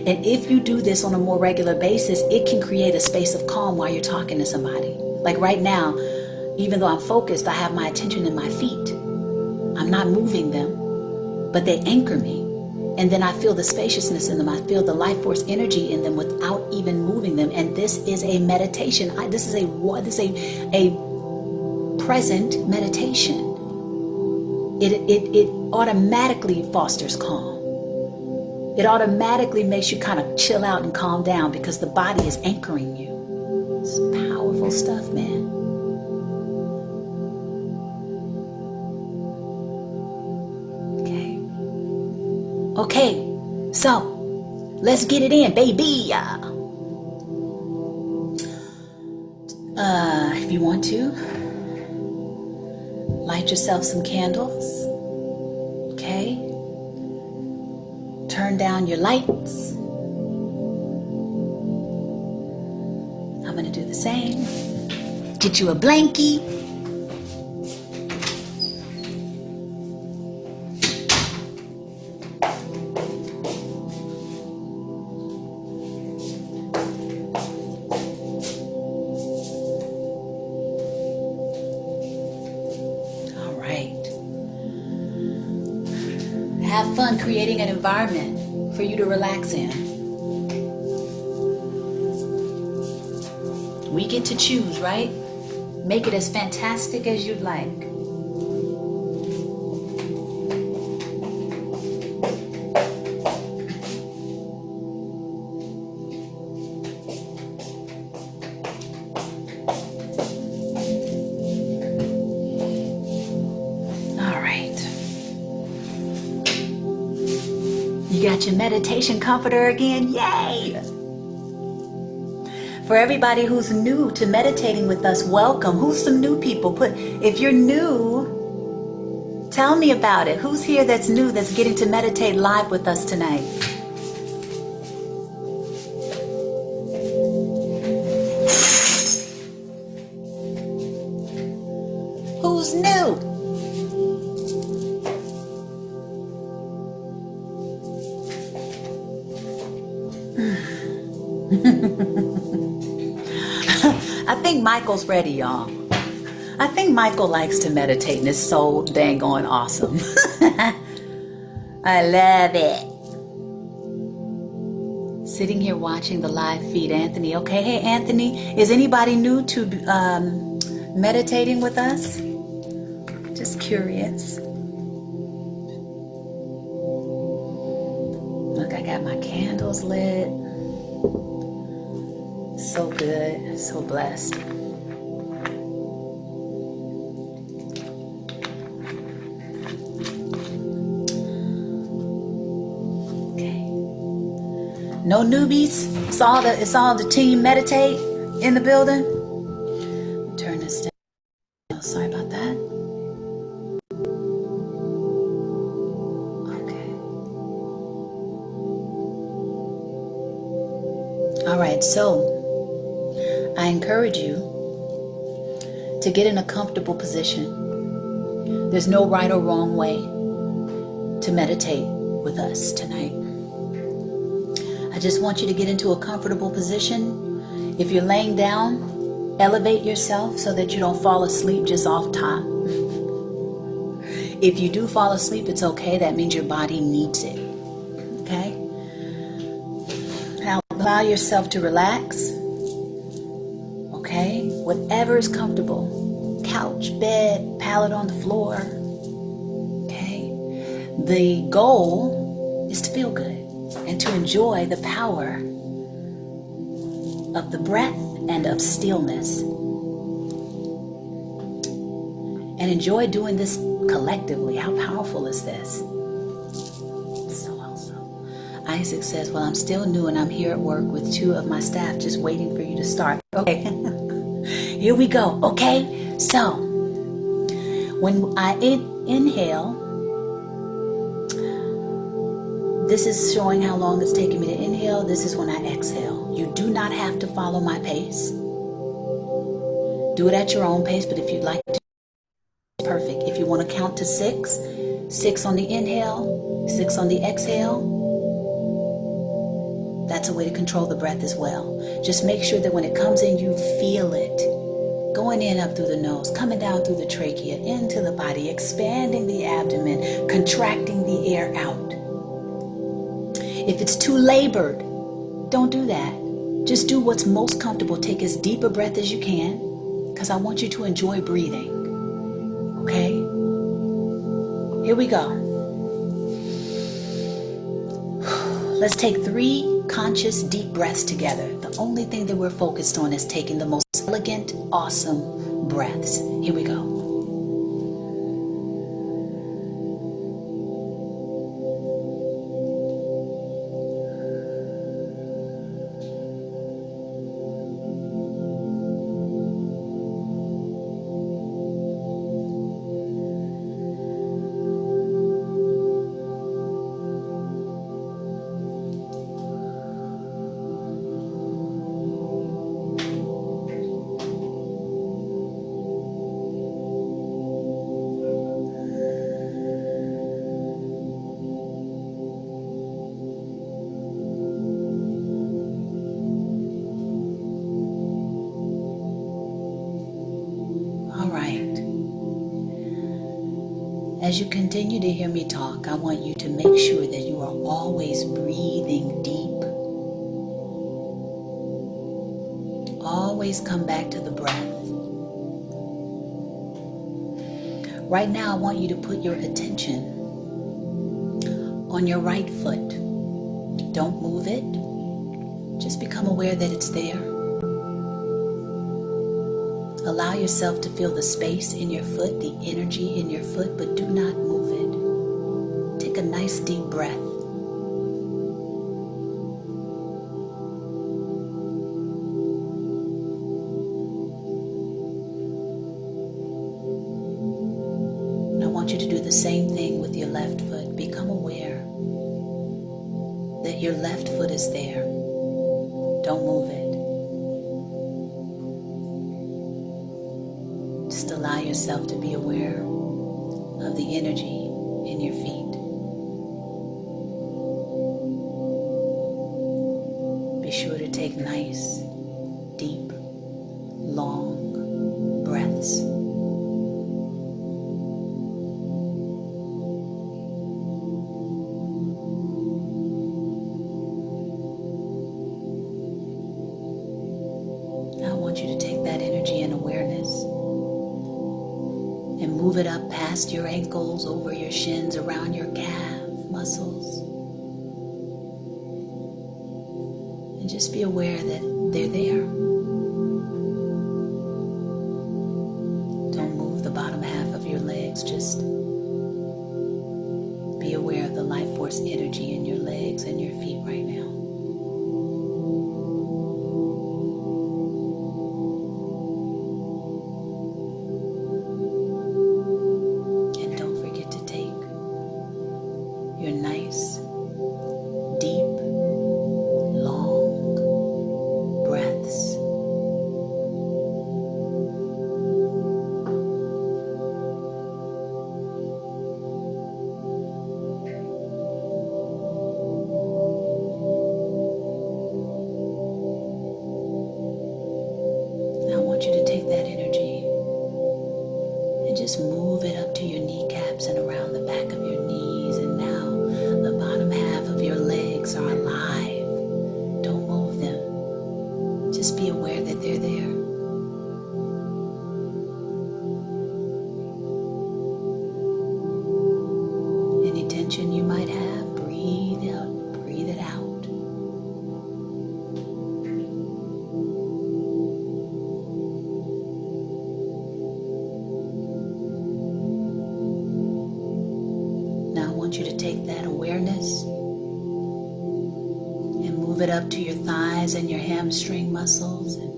And if you do this on a more regular basis, it can create a space of calm while you're talking to somebody. Like right now, even though I'm focused, I have my attention in my feet. I'm not moving them, but they anchor me. And then I feel the spaciousness in them. I feel the life force energy in them without even moving them. And this is a meditation. This is a present meditation. It automatically fosters calm. It automatically makes you kind of chill out and calm down because the body is anchoring you. It's powerful stuff, man. Okay, so let's get it in, baby. If you want to, light yourself some candles. Okay. Turn down your lights. I'm going to do the same. Get you a blankie. Have fun creating an environment for you to relax in. We get to choose, right? Make it as fantastic as you'd like. You got your meditation comforter again? Yay! For everybody who's new to meditating with us, welcome. Who's some new people? If you're new, tell me about it. Who's here that's new, that's getting to meditate live with us tonight? Who's new? I think Michael's ready, y'all. I think Michael likes to meditate and it's so dang on awesome. I love it. Sitting here watching the live feed, Anthony. Okay, hey Anthony, is anybody new to meditating with us? Just curious. Look, I got my candles lit. So good, so blessed. Okay. No newbies. It's all the team meditate in the building. Turn this down. Oh, sorry about that. Okay. All right, so I encourage you to get in a comfortable position. There's no right or wrong way to meditate with us tonight. I just want you to get into a comfortable position. If you're laying down, elevate yourself so that you don't fall asleep just off top. If you do fall asleep, it's okay. That means your body needs it. Okay? Now allow yourself to relax. Okay, whatever is comfortable, couch, bed, pallet on the floor. Okay, the goal is to feel good and to enjoy the power of the breath and of stillness. And enjoy doing this collectively. How powerful is this? So awesome. Isaac says, well, I'm still new and I'm here at work with 2 of my staff just waiting for you to start. Okay. Here we go. Okay, so when I inhale, this is showing how long it's taking me to inhale. This is when I exhale. You do not have to follow my pace. Do it at your own pace, but if you'd like to, perfect. If you want to count to 6, 6 on the inhale, 6 on the exhale, that's a way to control the breath as well. Just make sure that when it comes in, you feel it. Going in up through the nose, coming down through the trachea, into the body, expanding the abdomen, contracting the air out. If it's too labored, don't do that. Just do what's most comfortable. Take as deep a breath as you can, because I want you to enjoy breathing. Okay? Here we go. Let's take 3 conscious deep breaths together. The only thing that we're focused on is taking the most elegant, awesome breaths. Here we go. As you continue to hear me talk, I want you to make sure that you are always breathing deep. Always come back to the breath. Right now, I want you to put your attention on your right foot. Don't move it. Just become aware that it's there. Allow yourself to feel the space in your foot, the energy in your foot, but do not move it. Take a nice deep breath. And I want you to do the same thing with your left foot. Become aware that your left foot is there. Don't move it. Just allow yourself to be aware of the energy in your feet. Be sure to take nice, deep, long breaths. Now I want you to take that energy and awareness and move it up past your ankles, over your shins, around your calf muscles. And just be aware that they're there. Don't move the bottom half of your legs. Just be aware of the life force energy in your legs and your feet right now. Your nice, deep, long breaths. Now I want you to take that energy and just move it up to your kneecaps and around the back of your knees. And now the bottom half of your legs are alive. Don't move them. Just be aware that they're there. Any tension you might have, breathe out, breathe it out. Now I want you to take that awareness and move it up to your thighs and your hamstring muscles, and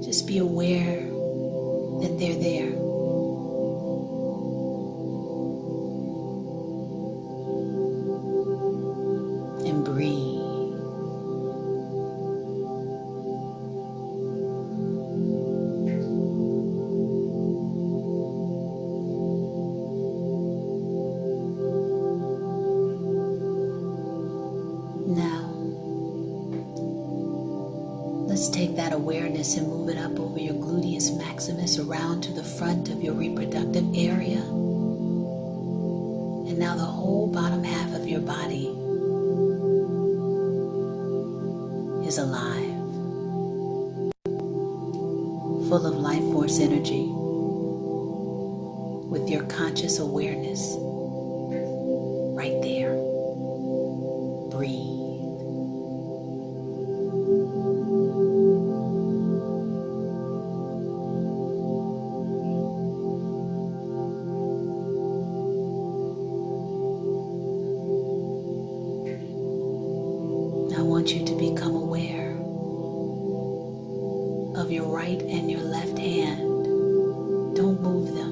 just be aware that they're there. And breathe. Now, let's take that awareness and move it up over your gluteus maximus, around to the front of your reproductive area. And now the whole bottom half of your body is alive, full of life force energy, with your conscious awareness right there. right and your left hand. Don't move them.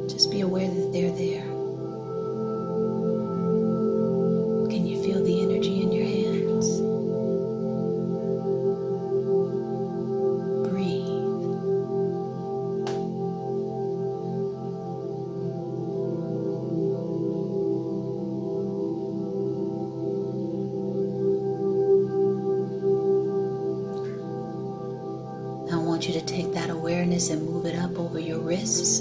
Just be aware that they're there. Can you feel the energy in your hands? Breathe. Now I want you to take that awareness and move it up over your wrists,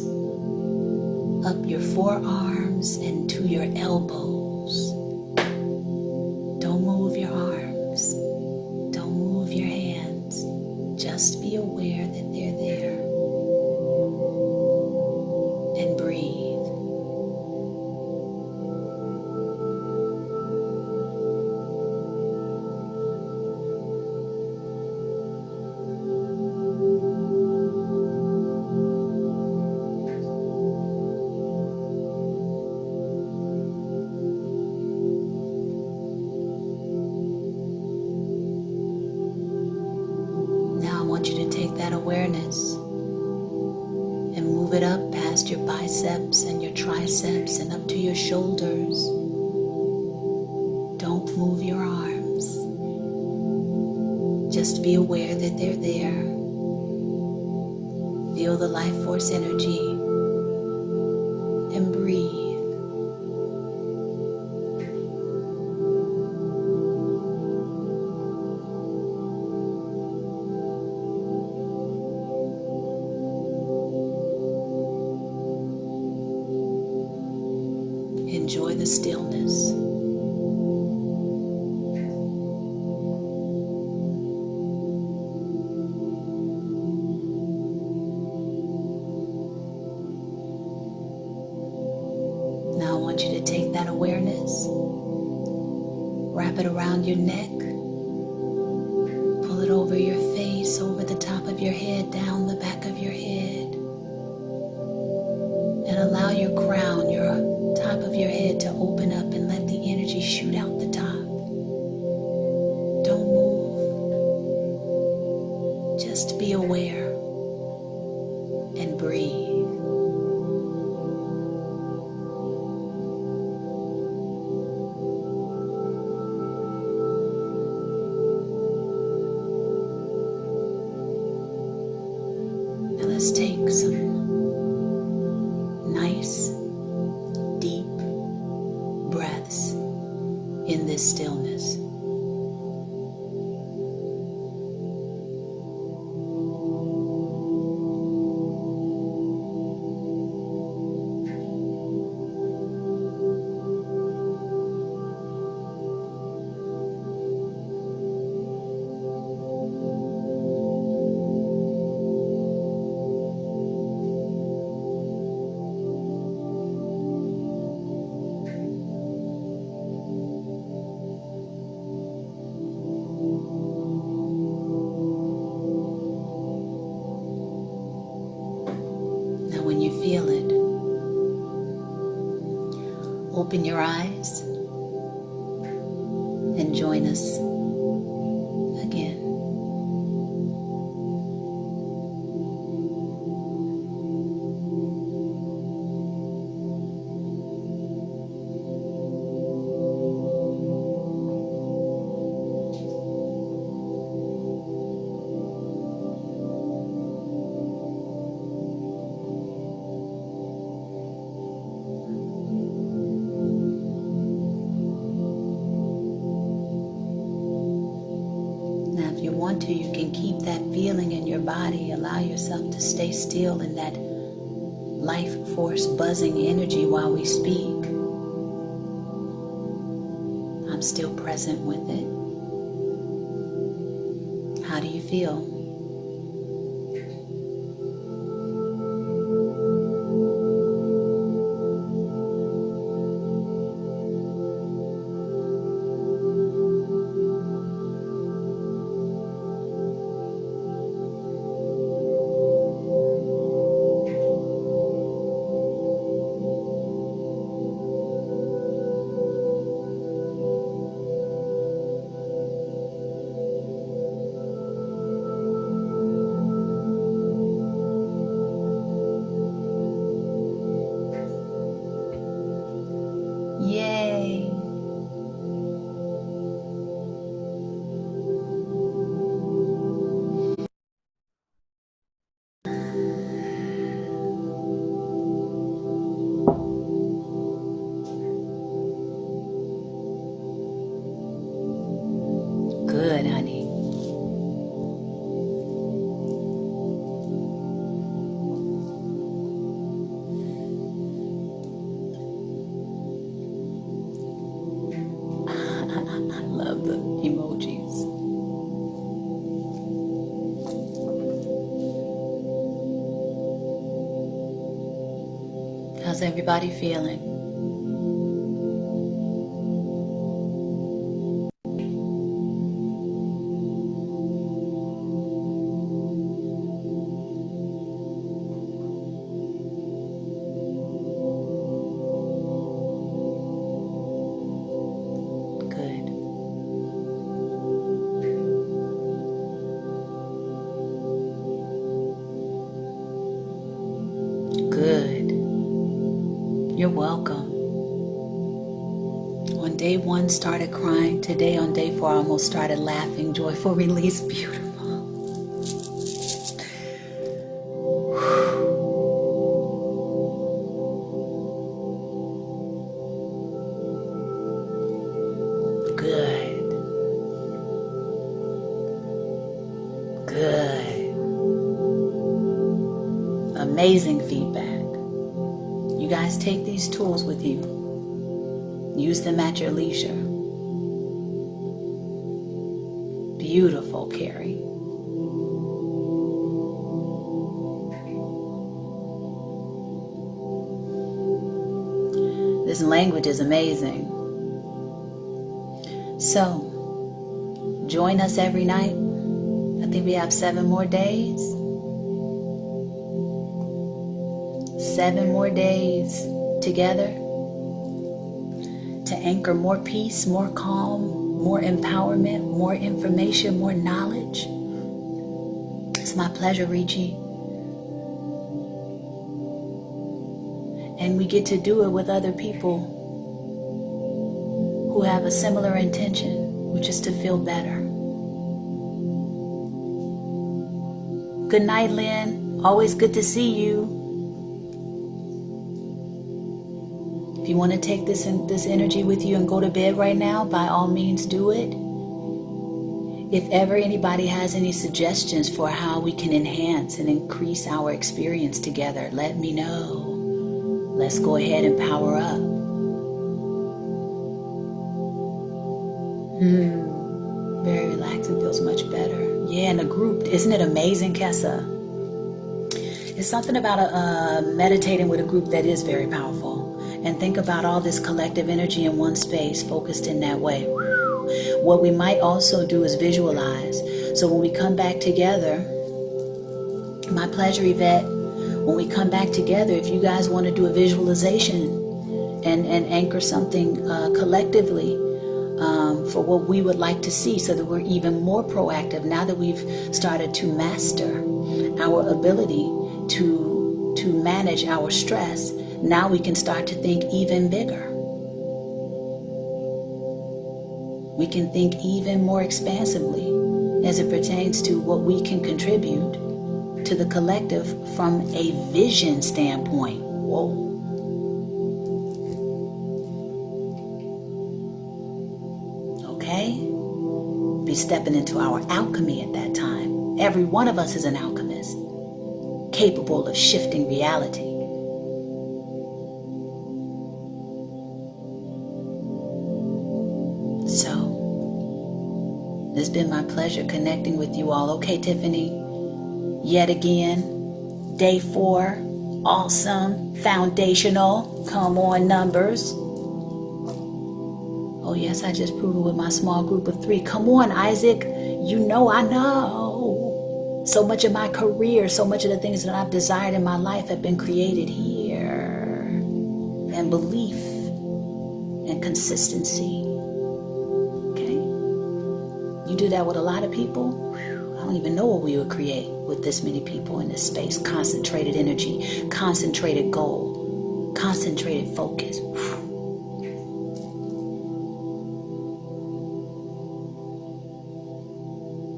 up your forearms and to your elbows. Don't move your arms. Don't move your hands. Just be aware that they're there. And breathe. Now I want you to take that awareness and move it up past your biceps and your triceps and up to your shoulders. Don't move your arms. Just be aware that they're there. Feel the life force energy and breathe. Enjoy the stillness. Now I want you to take that awareness, wrap it around your neck, pull it over your face, over the top of your head, down the back of your head, and allow your crown, your top of your head to open up and let the energy shoot out the top. Don't move. Just be aware and breathe. Now let's take some nice, deep breaths in this stillness. When you feel it, open your eyes and join us again. You can keep that feeling in your body. Allow yourself to stay still in that life force buzzing energy while we speak. I'm still present with it. How do you feel? How's everybody feeling? Good. You're welcome. On day 1, started crying. Today on day 4, I almost started laughing. Joyful release. Beautiful. Good. Good. Amazing feedback. You guys take these tools with you. Use them at your leisure. Beautiful, Carrie. This language is amazing. So, join us every night. I think we have 7 more days. 7 more days together to anchor more peace, more calm, more empowerment, more information, more knowledge. It's my pleasure, Ricci. And we get to do it with other people who have a similar intention, which is to feel better. Good night, Lynn. Always good to see you. If you want to take this energy with you and go to bed right now, by all means do it. If ever anybody has any suggestions for how we can enhance and increase our experience together, let me know. Let's go ahead and power up. Very relaxing, feels much better. Yeah, in a group, isn't it amazing, Kessa? It's something about meditating with a group that is very powerful. And think about all this collective energy in one space, focused in that way. What we might also do is visualize. So when we come back together, my pleasure, Yvette, when we come back together, if you guys want to do a visualization and anchor something collectively for what we would like to see, so that we're even more proactive now that we've started to master our ability to manage our stress. Now we can start to think even bigger. We can think even more expansively as it pertains to what we can contribute to the collective from a vision standpoint. Whoa. Okay? Be stepping into our alchemy at that time. Every one of us is an alchemist, capable of shifting reality. So, it's been my pleasure connecting with you all. Okay, Tiffany, yet again, day 4, awesome, foundational, come on numbers. Oh yes, I just proved it with my small group of 3. Come on, Isaac, you know I know. So much of my career, so much of the things that I've desired in my life have been created here. And belief and consistency. You do that with a lot of people, I don't even know what we would create with this many people in this space. Concentrated energy, concentrated goal, concentrated focus.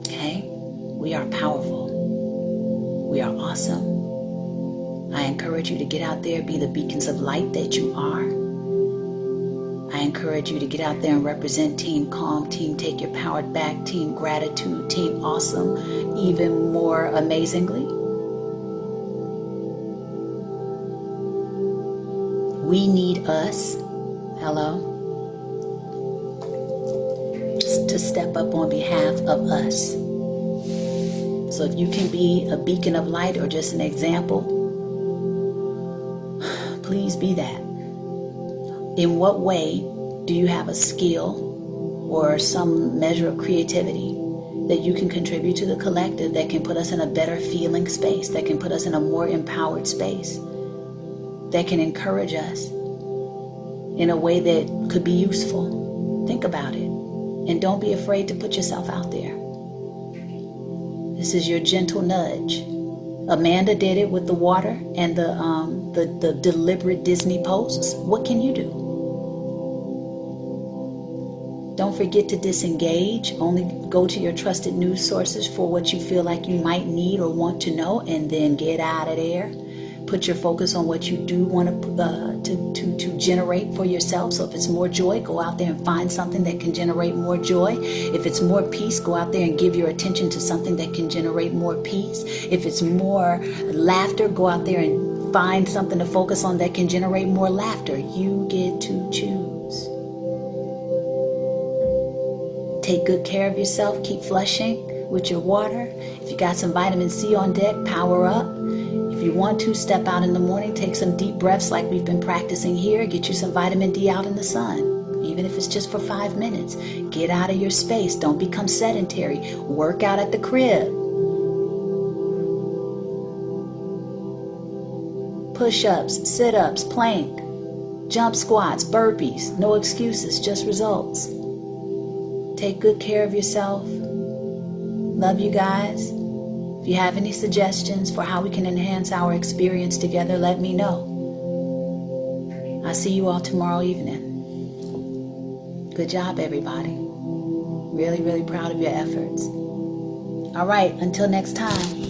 Okay? We are powerful. We are awesome. I encourage you to get out there, be the beacons of light that you are. I encourage you to get out there and represent Team Calm, Team Take Your Power Back, Team Gratitude, Team Awesome, even more amazingly. We need us, hello, to step up on behalf of us. So if you can be a beacon of light or just an example, Please be that. In what way do you have a skill or some measure of creativity that you can contribute to the collective that can put us in a better feeling space, that can put us in a more empowered space, that can encourage us in a way that could be useful? Think about it. And don't be afraid to put yourself out there. This is your gentle nudge. Amanda did it with the water and the deliberate Disney posts. What can you do? Don't forget to disengage. Only go to your trusted news sources for what you feel like you might need or want to know, and then get out of there. Put your focus on what you do want to generate for yourself. So if it's more joy, go out there and find something that can generate more joy. If it's more peace, go out there and give your attention to something that can generate more peace. If it's more laughter, go out there and find something to focus on that can generate more laughter. You get to choose. Take good care of yourself. Keep flushing with your water. If you got some vitamin C on deck, power up. If you want to, step out in the morning, take some deep breaths like we've been practicing here. Get you some vitamin D out in the sun, even if it's just for 5 minutes. Get out of your space. Don't become sedentary. Work out at the crib. Push-ups, sit-ups, plank, jump squats, burpees. No excuses, just results. Take good care of yourself. Love you guys. If you have any suggestions for how we can enhance our experience together, let me know. I'll see you all tomorrow evening. Good job, everybody. Really, really proud of your efforts. All right, until next time.